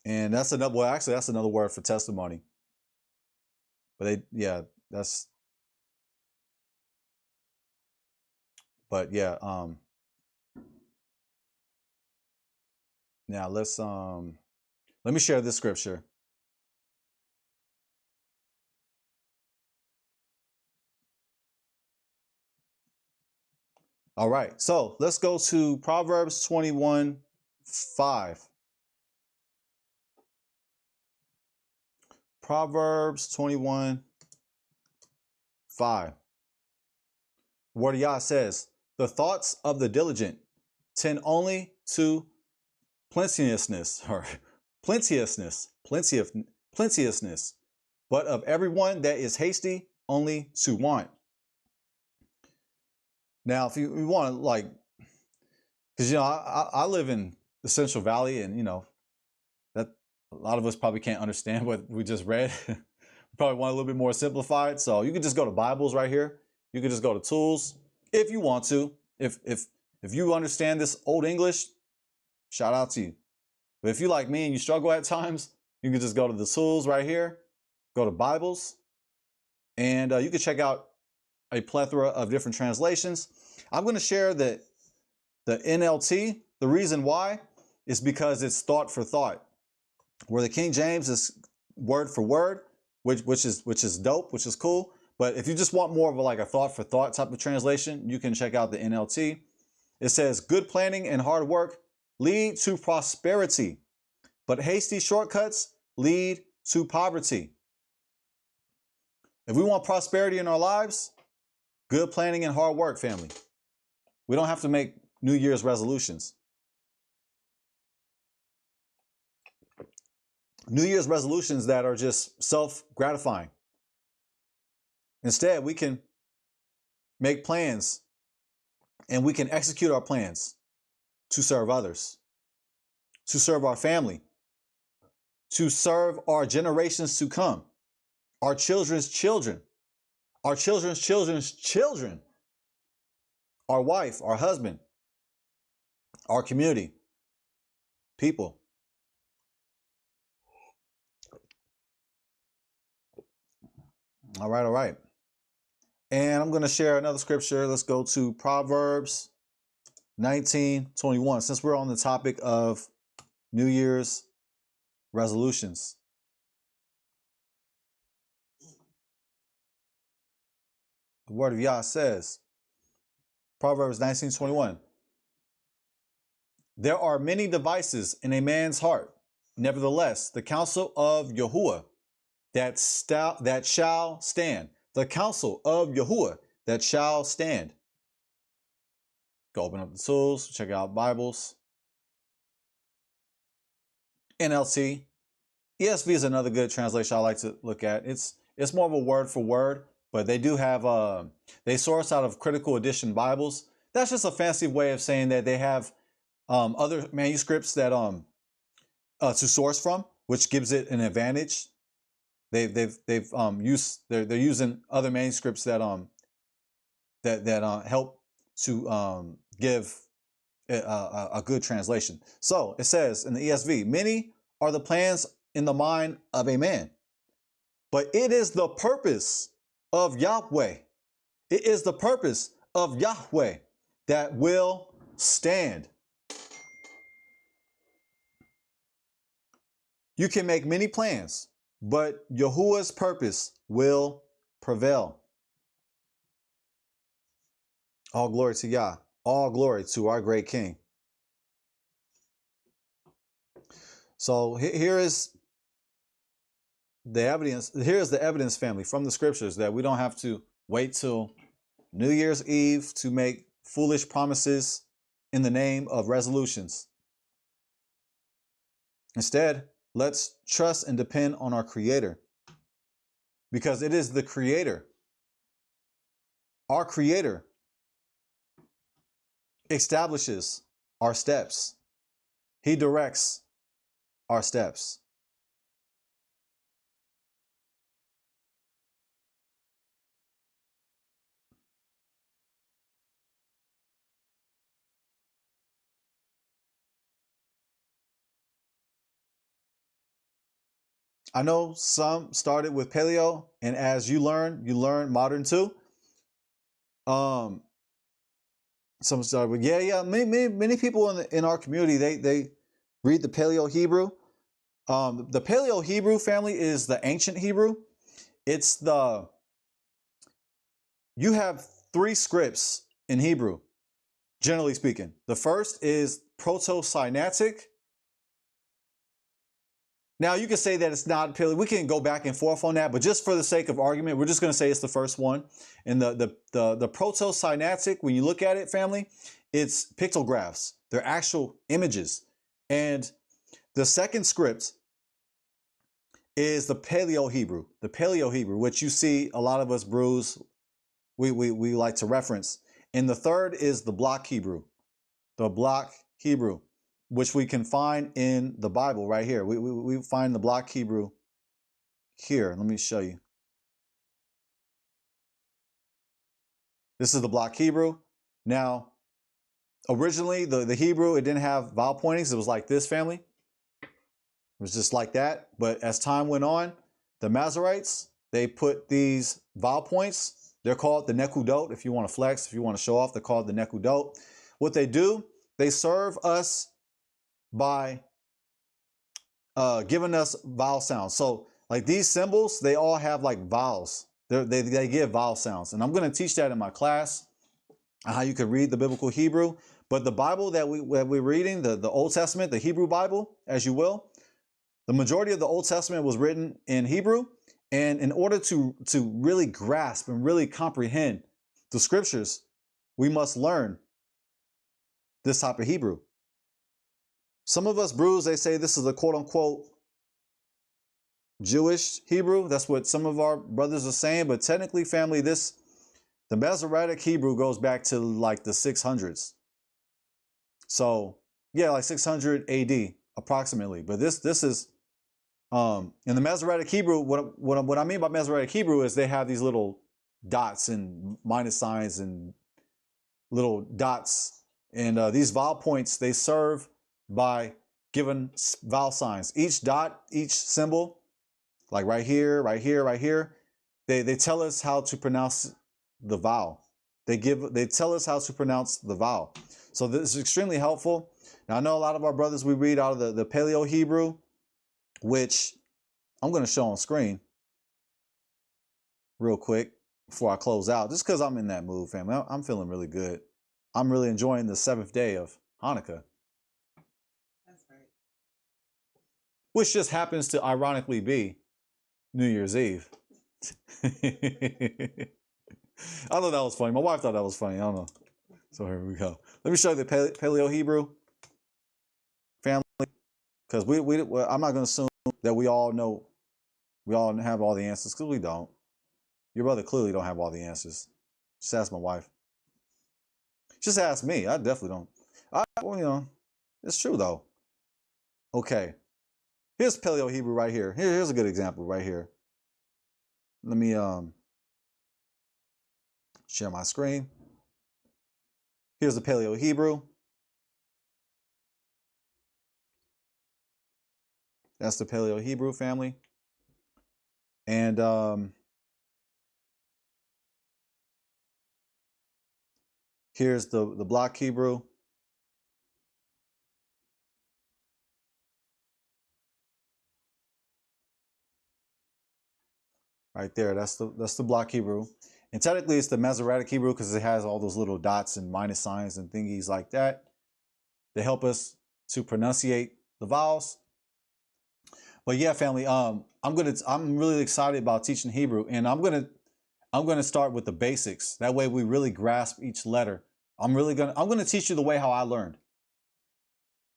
And that's another, well, actually, that's another word for testimony. But yeah, but yeah, now let me share this scripture. All right, so let's go to Proverbs 21:5. Proverbs 21:5. Word of Yah says, the thoughts of the diligent tend only to plenteousness, or plenteousness, but of everyone that is hasty, only to want. Now, if you want to, like, because, you know, I live in the Central Valley, and, you know, that a lot of us probably can't understand what we just read. We probably want a little bit more simplified. So you can just go to Bibles right here. You can just go to tools if you want to. If you understand this old English, shout out to you. But if you like me and you struggle at times, you can just go to the tools right here, go to Bibles, and you can check out a plethora of different translations. I'm going to share the NLT. The reason why is because it's thought for thought, where the King James is word for word, which is dope, which is cool. But if you just want more of a thought for thought type of translation, you can check out the NLT. It says, good planning and hard work lead to prosperity, but hasty shortcuts lead to poverty. If we want prosperity in our lives, good planning and hard work, family. We don't have to make New Year's resolutions. New Year's resolutions that are just self-gratifying. Instead, we can make plans and we can execute our plans to serve others, to serve our family, to serve our generations to come, our children's children, our children's children's children, our wife, our husband, our community, people. All right, all right. And I'm going to share another scripture. Let's go to Proverbs 19:21, since we're on the topic of New Year's resolutions. The word of Yah says, Proverbs 19:21, there are many devices in a man's heart. Nevertheless, the counsel of Yahuwah that shall stand. The counsel of Yahuwah that shall stand. Go open up the tools, check out Bibles. NLT. ESV is another good translation I like to look at. It's more of a word for word, but they do have, they source out of critical edition Bibles. That's just a fancy way of saying that they have other manuscripts that to source from, which gives it an advantage. They're using other manuscripts that help to give a good translation. So it says in the ESV, many are the plans in the mind of a man, but it is the purpose of Yahweh. It is the purpose of Yahweh that will stand. You can make many plans, but Yahuwah's purpose will prevail. All glory to Yah. All glory to our great King. So here is the evidence. Here's the evidence, family, from the scriptures that we don't have to wait till New Year's Eve to make foolish promises in the name of resolutions. Instead, let's trust and depend on our Creator, because it is the Creator, our Creator, establishes our steps. He directs our steps. I know some started with Paleo, and as you learn modern too. Some started with many people in our community they read the Paleo Hebrew. The Paleo Hebrew, family, is the ancient Hebrew. You have 3 scripts in Hebrew, generally speaking. The first is Proto-Sinaitic. Now, you can say that it's not Paleo. We can go back and forth on that, but just for the sake of argument, we're just going to say it's the first one. And the Proto-Sinaitic, when you look at it, family, it's pictographs. They're actual images. And the second script is the Paleo Hebrew. The Paleo Hebrew, which you see a lot of us brews, we like to reference. And the third is the block Hebrew. The block Hebrew, which we can find in the Bible right here. We find the block Hebrew here. Let me show you. This is the block Hebrew. Now, originally, the Hebrew, it didn't have vowel pointings. It was like this, family. It was just like that. But as time went on, the Masoretes, they put these vowel points. They're called the nekudot. If you want to flex, if you want to show off, they're called the nekudot. What they do, they serve us by giving us vowel sounds. So like these symbols, they all have like vowels. They give vowel sounds. And I'm going to teach that in my class, how you can read the biblical Hebrew. But the Bible that we're reading, the Old Testament, the Hebrew Bible, as you will, the majority of the Old Testament was written in Hebrew. And in order to really grasp and really comprehend the scriptures, we must learn this type of Hebrew. Some of us brews, they say this is a quote unquote Jewish Hebrew. That's what some of our brothers are saying. But technically, family, the Masoretic Hebrew goes back to like the 600s. So yeah, like 600 AD approximately. But this is in the Masoretic Hebrew. What I mean by Masoretic Hebrew is they have these little dots and minus signs and little dots, and these vowel points, they serve by giving vowel signs. Each dot, each symbol, like right here, right here, right here, they tell us how to pronounce the vowel. They tell us how to pronounce the vowel. So this is extremely helpful. Now I know a lot of our brothers, we read out of the Paleo Hebrew, which I'm going to show on screen real quick before I close out, just because I'm in that mood, family. I'm feeling really good. I'm really enjoying the 7th day of Hanukkah. That's right. Which just happens to ironically be New Year's Eve. I thought that was funny. My wife thought that was funny. I don't know. So here we go. Let me show you the Paleo Hebrew, family, because I'm not going to assume that we all know, we all have all the answers, because we don't. Your brother clearly don't have all the answers. Just ask my wife. Just ask me. I definitely don't. Well, it's true though. Okay. Here's Paleo Hebrew right here. Here's a good example right here. Let me share my screen. Here's the Paleo Hebrew. That's the Paleo Hebrew, family. And here's the block Hebrew. Right there, that's the block Hebrew. And technically it's the Masoretic Hebrew because it has all those little dots and minus signs and thingies like that. They help us to pronunciate the vowels. But yeah, family, I'm really excited about teaching Hebrew, and I'm gonna start with the basics. That way we really grasp each letter. I'm gonna teach you the way how I learned.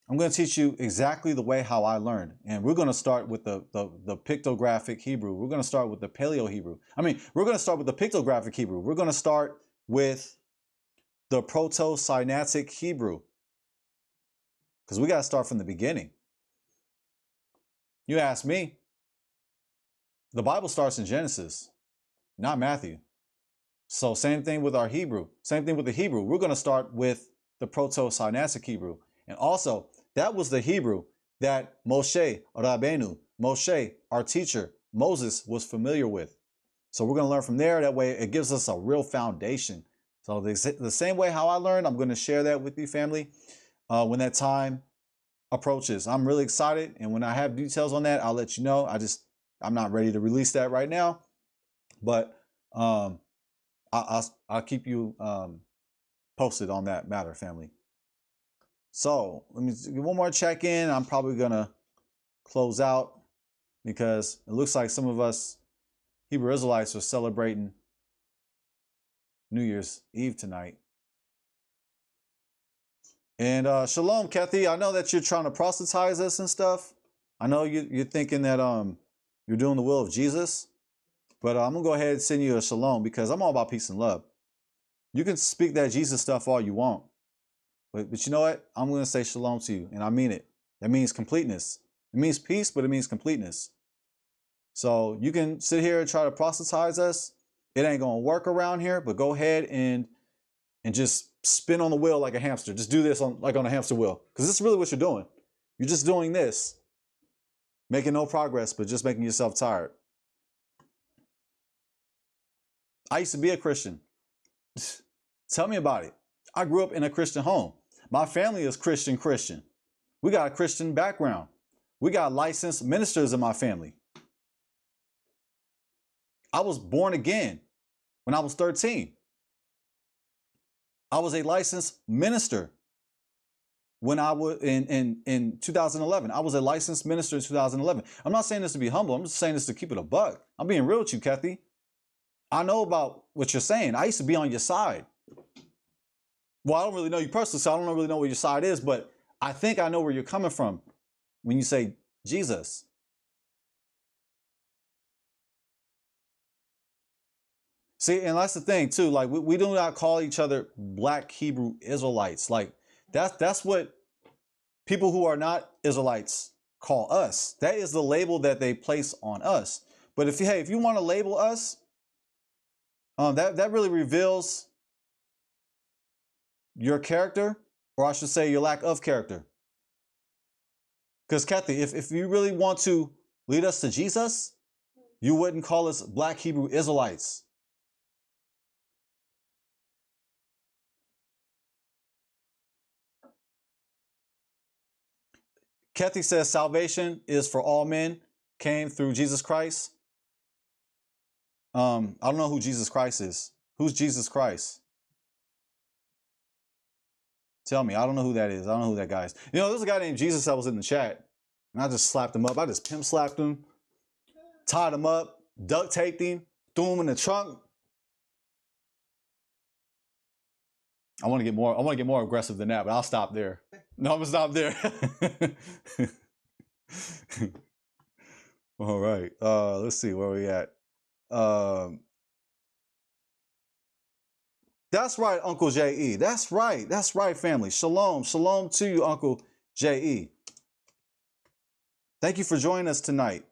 I'm gonna teach you exactly the way how I learned. And we're gonna start with the pictographic Hebrew. We're gonna start with the Paleo Hebrew. We're gonna start with the pictographic Hebrew. We're gonna start with the Proto-Sinaitic Hebrew. Because we gotta start from the beginning. You ask me, the Bible starts in Genesis, not Matthew. So same thing with our Hebrew. Same thing with the Hebrew. We're going to start with the Proto-Sinaitic Hebrew. And also, that was the Hebrew that Moshe Rabbeinu, Moshe, our teacher, Moses, was familiar with. So we're going to learn from there. That way it gives us a real foundation. So the same way how I learned, I'm going to share that with you, family, when that time approaches. I'm really excited. And when I have details on that, I'll let you know. I'm not ready to release that right now. But I'll keep you posted on that matter, family. So let me do one more check-in. I'm probably gonna close out because it looks like some of us Hebrew Israelites are celebrating New Year's Eve tonight. And shalom, Kathy. I know that you're trying to proselytize us and stuff. I know you're thinking that you're doing the will of Jesus, but I'm gonna go ahead and send you a shalom because I'm all about peace and love. You can speak that Jesus stuff all you want. But you know what? I'm going to say shalom to you, and I mean it. That means completeness. It means peace, but it means completeness. So you can sit here and try to proselytize us. It ain't going to work around here, but go ahead and just spin on the wheel like a hamster. Just do this like on a hamster wheel, because this is really what you're doing. You're just doing this, making no progress, but just making yourself tired. I used to be a Christian. Tell me about it. I grew up in a Christian home. My family is Christian. We got a Christian background. We got licensed ministers in my family. I was born again when I was 13. I was a licensed minister when I was in 2011. I was a licensed minister in 2011. I'm not saying this to be humble. I'm just saying this to keep it a buck. I'm being real with you, Kathy. I know about what you're saying. I used to be on your side. Well, I don't really know you personally, so I don't really know where your side is, but I think I know where you're coming from when you say Jesus. See, and that's the thing too. Like we do not call each other Black Hebrew Israelites. Like that's what people who are not Israelites call us. That is the label that they place on us. But if you want to label us, that really reveals your character, or I should say your lack of character. Because Kathy, if you really want to lead us to Jesus, you wouldn't call us Black Hebrew Israelites. Kathy says salvation is for all men, came through Jesus Christ. I don't know who Jesus Christ is. Who's Jesus Christ? Tell me. I don't know who that is. I don't know who that guy is. You know, there's a guy named Jesus that was in the chat. And I just slapped him up. I just pimp slapped him, tied him up, duct taped him, threw him in the trunk. I want to get more aggressive than that, but I'll stop there. No, I'm gonna stop there. All right. Let's see where we at. That's right, Uncle J.E. That's right. That's right, family. Shalom. Shalom to you, Uncle J.E. Thank you for joining us tonight.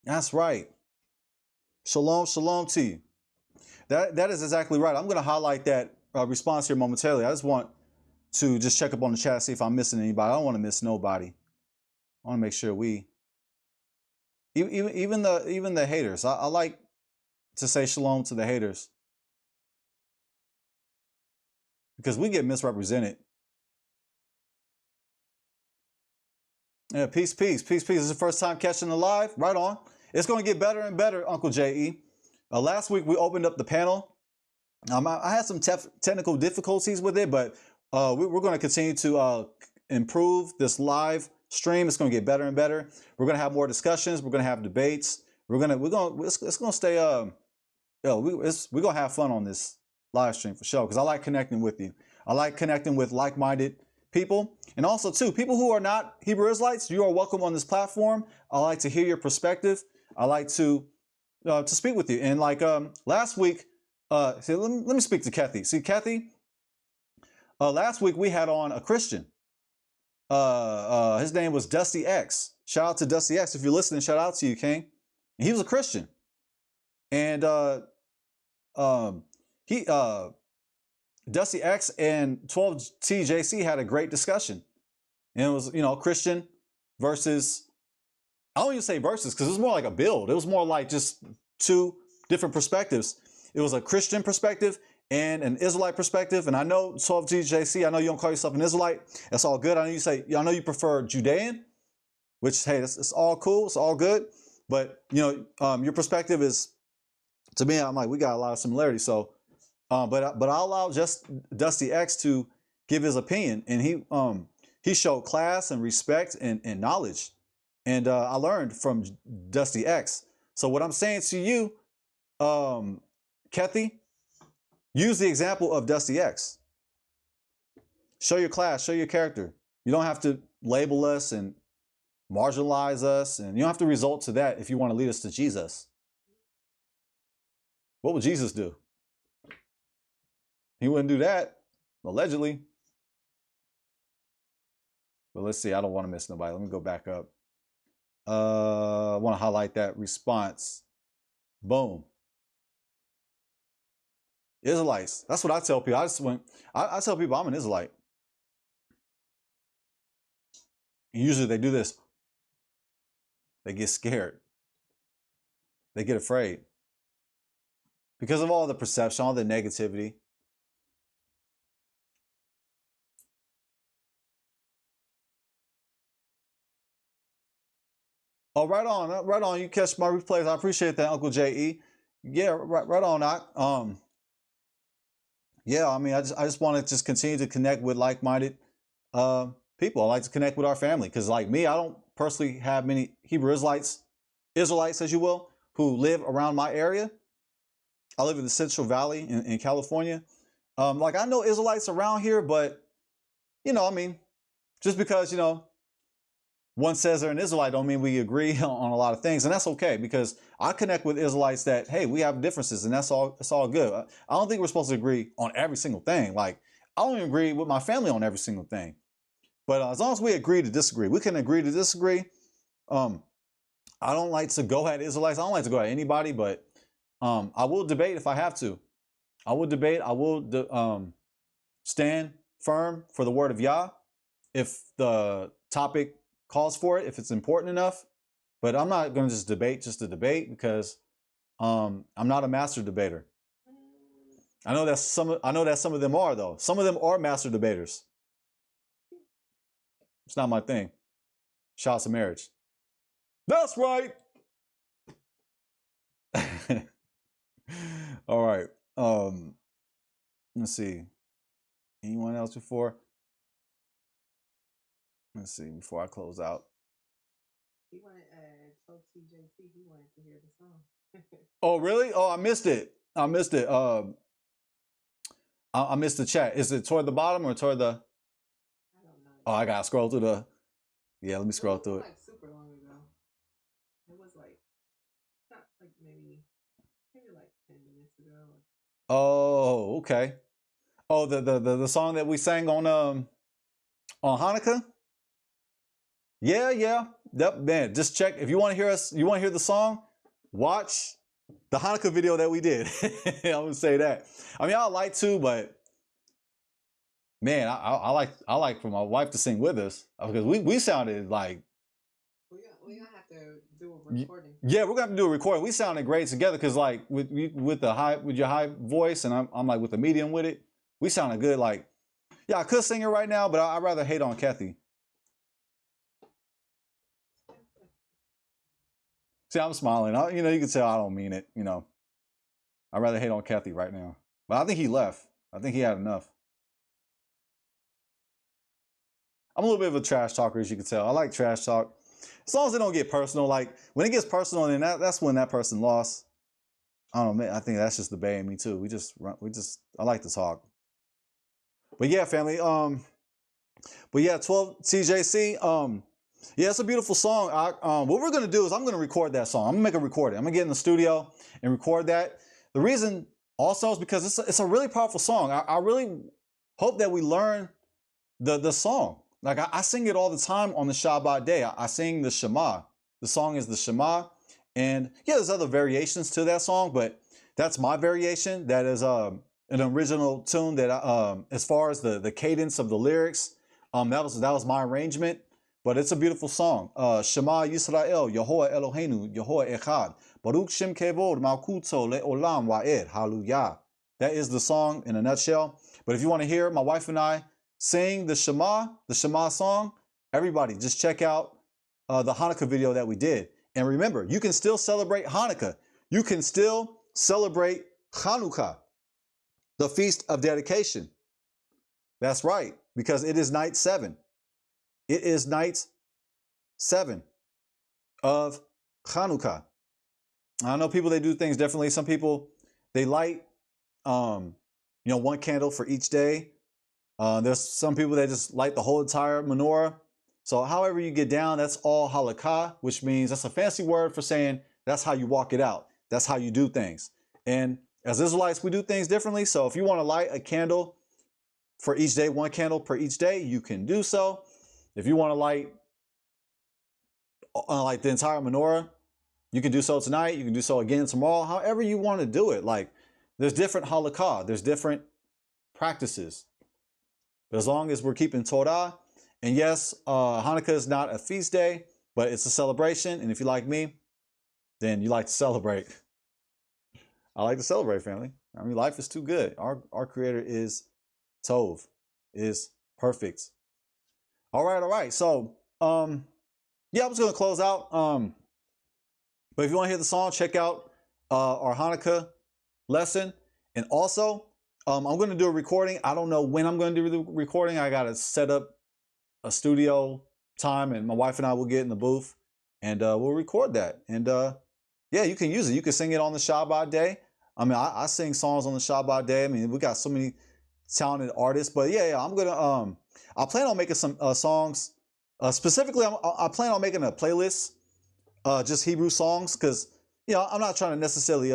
That's right. Shalom, shalom to you. That is exactly right. I'm going to highlight that response here momentarily. I just want to just check up on the chat, see if I'm missing anybody. I don't want to miss nobody. I want to make sure even the haters. I like to say shalom to the haters because we get misrepresented. Yeah, peace, peace, peace, peace. This is the first time catching the live. Right on. It's going to get better and better, Uncle J.E. Last week we opened up the panel. I had some technical difficulties with it, but we're going to continue to improve this live stream. It's going to get better and better. We're going to have more discussions. We're going to have debates. It's going to stay. We're going to have fun on this live stream for sure because I like connecting with you. I like connecting with like-minded people, and also too people who are not Hebrew Israelites. You are welcome on this platform. I like to hear your perspective. I like to speak with you. And like last week, let me speak to Kathy. See, Kathy, last week we had on a Christian. His name was Dusty X. Shout out to Dusty X. If you're listening, shout out to you, King. And he was a Christian. And Dusty X and 12TJC had a great discussion. And it was, Christian versus, I don't even say versus because it was more like a build. It was more like just two different perspectives. It was a Christian perspective and an Israelite perspective. And I know 12TJC, I know you don't call yourself an Israelite. That's all good. I know you prefer Judean, which, hey, it's all cool. It's all good. But, your perspective is, to me, I'm like, we got a lot of similarities. So, but I'll allow just Dusty X to give his opinion. And he showed class and respect and knowledge. And I learned from Dusty X. So what I'm saying to you, Kathy, use the example of Dusty X. Show your class, show your character. You don't have to label us and marginalize us, and you don't have to resort to that if you want to lead us to Jesus. What would Jesus do? He wouldn't do that, allegedly. But let's see, I don't want to miss nobody. Let me go back up. I want to highlight that response. Boom. Israelites. That's what I tell people. I tell people I'm an Israelite. And usually they do this. They get scared. They get afraid. Because of all the perception, all the negativity. Oh, right on, right on. You catch my replays. I appreciate that, Uncle J.E. Yeah, right on. Yeah, I mean, I just want to just continue to connect with like-minded people. I like to connect with our family because, like me, I don't personally have many Hebrew Israelites, as you will, who live around my area. I live in the Central Valley in California. Like I know Israelites around here, but I mean, just because one says they're an Israelite don't mean we agree on a lot of things, and that's okay because I connect with Israelites that, hey, we have differences, and that's all. It's all good. I don't think we're supposed to agree on every single thing. Like I don't even agree with my family on every single thing, but as long as we agree to disagree, we can agree to disagree. I don't like to go at Israelites. I don't like to go at anybody, but I will debate if I have to. I will debate. I will stand firm for the word of Yah if the topic calls for it, if it's important enough. But I'm not going to just debate just to debate because I'm not a master debater. I know that some of them are though. Some of them are master debaters. It's not my thing. Shouts to marriage. That's right. All right. Let's see. Anyone else before? Let's see. Before I close out. He wanted told TJC he wanted to hear the song. Oh really? Oh, I missed it. I missed it. I missed the chat. Is it toward the bottom or toward the? I don't know. Oh, I gotta scroll through the. Yeah, let me scroll through it. Like super long ago. It was like not like maybe like 10 minutes ago. Oh, okay. Oh, the song that we sang on Hanukkah. Yeah. Yep, man. Just check if you want to hear us. You want to hear the song? Watch the Hanukkah video that we did. I'm gonna say that. I mean, I like to, but man, I like for my wife to sing with us because we sounded like. We're gonna have to do a recording. Yeah, we're gonna have to do a recording. We sounded great together because like with your high voice and I'm like with the medium with it. We sounded good. Like, yeah, I could sing it right now, but I'd rather hate on Kathy. See, I'm smiling. You can tell I don't mean it. I'd rather hate on Kathy right now. But I think he left. I think he had enough. I'm a little bit of a trash talker, as you can tell. I like trash talk. As long as it don't get personal. Like, when it gets personal, then that's when that person lost. I don't know, man. I think that's just the Bay in me, too. I like to talk. But yeah, family. But yeah, 12 TJC. Yeah, it's a beautiful song. What we're gonna do is I'm gonna record that song. I'm gonna make a recording. I'm gonna get in the studio and record that. The reason also is because it's a really powerful song. I really hope that we learn the song. Like I sing it all the time on the Shabbat day. I sing the Shema. The song is the Shema, and yeah, there's other variations to that song, but that's my variation. That is an original tune that as far as the cadence of the lyrics, that was my arrangement. But it's a beautiful song. Shema Yisrael, Yahuwah Eloheinu, Yahuwah Echad. Baruch Shem Kevod, 𝐿 𝐿𝐴𝐿. Hallelujah. That is the song in a nutshell. But if you want to hear my wife and I sing the Shema song, everybody just check out the Hanukkah video that we did. And remember, you can still celebrate Hanukkah. You can still celebrate Hanukkah, the Feast of Dedication. That's right, because it is night 7. It is night 7 of Hanukkah. I know people, they do things differently. Some people, they light, one candle for each day. There's some people that just light the whole entire menorah. So however you get down, that's all halakha, which means that's a fancy word for saying that's how you walk it out. That's how you do things. And as Israelites, we do things differently. So if you want to light a candle for each day, one candle per each day, you can do so. If you want to light the entire menorah, you can do so tonight. You can do so again tomorrow. However you want to do it. Like, there's different halakha. There's different practices. But as long as we're keeping Torah, and yes, Hanukkah is not a feast day, but it's a celebration. And if you like me, then you like to celebrate. I like to celebrate, family. I mean, life is too good. Our Creator is Tov, is perfect. All right. So, yeah, I was going to close out. But if you want to hear the song, check out our Hanukkah lesson. And also, I'm going to do a recording. I don't know when I'm going to do the recording. I got to set up a studio time, and my wife and I will get in the booth, and we'll record that. And yeah, you can use it. You can sing it on the Shabbat day. I mean, I sing songs on the Shabbat day. I mean, we got so many talented artists. But yeah, I'm gonna I plan on making some songs Specifically, I plan on making a playlist, just Hebrew songs, because I'm not trying to necessarily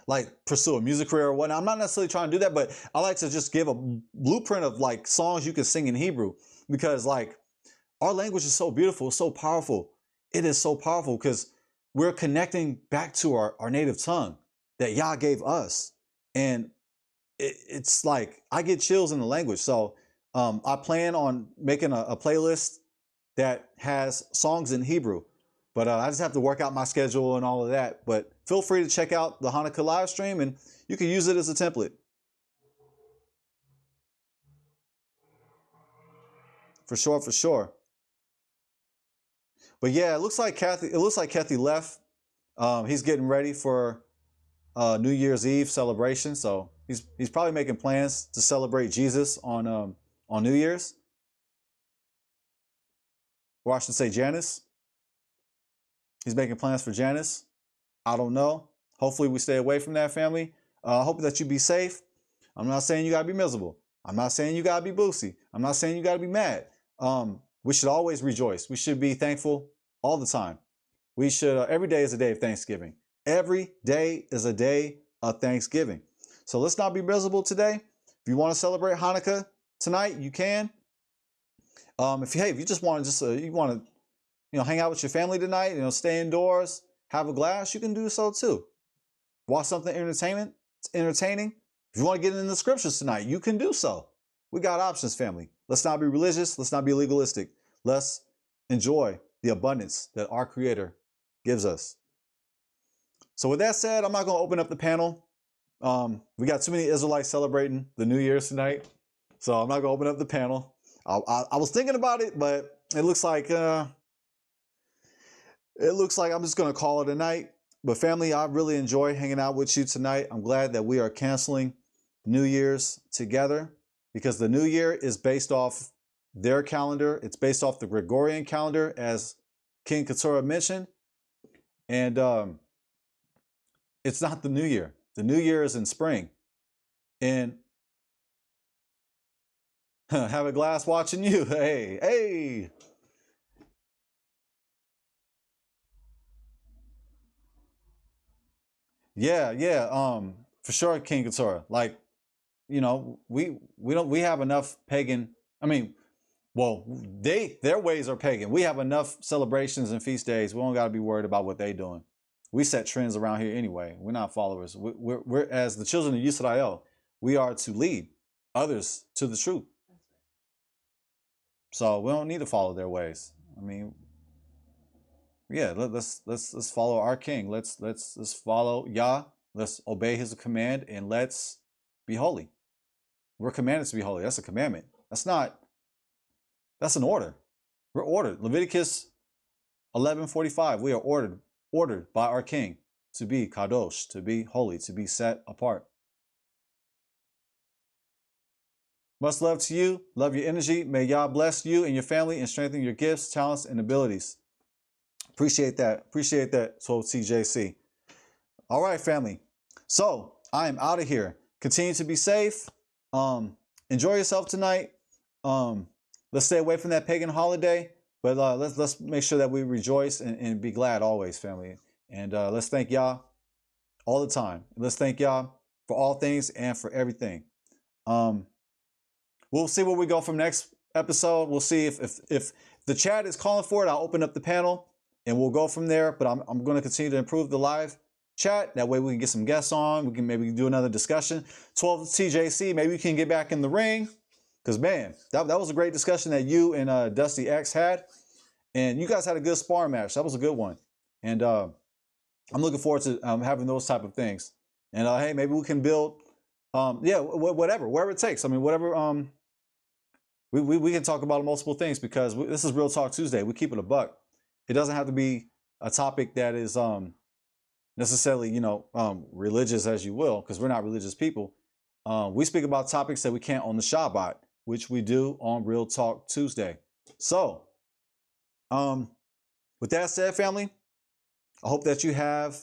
like pursue a music career or whatnot. I'm not necessarily trying to do that, but I like to just give a blueprint of like songs you can sing in Hebrew, because like our language is so beautiful, so powerful. It is so powerful because we're connecting back to our native tongue that Yah gave us. And it's like I get chills in the language. So I plan on making a playlist that has songs in Hebrew. But I just have to work out my schedule and all of that. But feel free to check out the Hanukkah live stream, and you can use it as a template. For sure, for sure. But yeah, it looks like Kathy left. He's getting ready for New Year's Eve celebration, so he's probably making plans to celebrate Jesus on New Year's. Or I should say Janice. He's making plans for Janice. I don't know. Hopefully we stay away from that, family. I hope that you be safe. I'm not saying you gotta be miserable. I'm not saying you gotta be boosy. I'm not saying you gotta be mad. We should always rejoice. We should be thankful all the time. We should, every day is a day of Thanksgiving. Every day is a day of Thanksgiving. So let's not be miserable today. If you want to celebrate Hanukkah tonight, you can. If you just want to hang out with your family tonight, stay indoors, have a glass, you can do so too. Watch something entertaining. If you want to get into the scriptures tonight, you can do so. We got options, family. Let's not be religious. Let's not be legalistic. Let's enjoy the abundance that our Creator gives us. So with that said, I'm not going to open up the panel. We got too many Israelites celebrating the New Year's tonight, so I'm not going to open up the panel. I was thinking about it, but it looks like I'm just going to call it a night. But family, I really enjoyed hanging out with you tonight. I'm glad that we are canceling New Year's together, because the New Year is based off their calendar. It's based off the Gregorian calendar, as King 𝐻𝐞 mentioned. And it's not the New Year. The New Year is in spring. And have a glass watching you. Hey. Yeah. For sure, King 𝐻𝐞. Like, we have enough pagan. I mean, well, their ways are pagan. We have enough celebrations and feast days. We don't got to be worried about what they doing. We set trends around here anyway. We're not followers. We're as the children of Israel, we are to lead others to the truth. So we don't need to follow their ways. I mean, yeah, let's follow our King. Let's follow Yah. Let's obey His command, and let's be holy. We're commanded to be holy. That's a commandment. That's an order. We're ordered. Leviticus 11:45. We are ordered by our King to be kadosh, to be holy, to be set apart. Much love to you. Love your energy. May Yah bless you and your family and strengthen your gifts, talents, and abilities. Appreciate that. Appreciate that, 12TJC. All right, family. So I am out of here. Continue to be safe. Enjoy yourself tonight. Let's stay away from that pagan holiday, but let's make sure that we rejoice and be glad always, family. And let's thank Yah all the time. Let's thank Yah for all things and for everything. We'll see where we go from next episode. We'll see if the chat is calling for it. I'll open up the panel and we'll go from there. But I'm going to continue to improve the live chat. That way we can get some guests on. We can maybe do another discussion. 12TJC, maybe we can get back in the ring. Because, man, that was a great discussion that you and Dusty X had. And you guys had a good sparring match. That was a good one. And I'm looking forward to having those type of things. And, hey, maybe we can build, wherever it takes. I mean, whatever. We can talk about multiple things, because this is Real Talk Tuesday. We keep it a buck. It doesn't have to be a topic that is necessarily, religious, as you will, because we're not religious people. We speak about topics that we can't on the Shabbat, which we do on Real Talk Tuesday. So, with that said, family, I hope that you have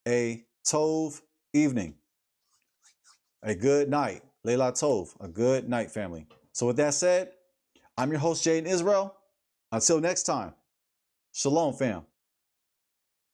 a Tov evening, a good night, Leila Tov, a good night, family. So with that said, I'm your host, Jaden Israel. Until next time, shalom, fam.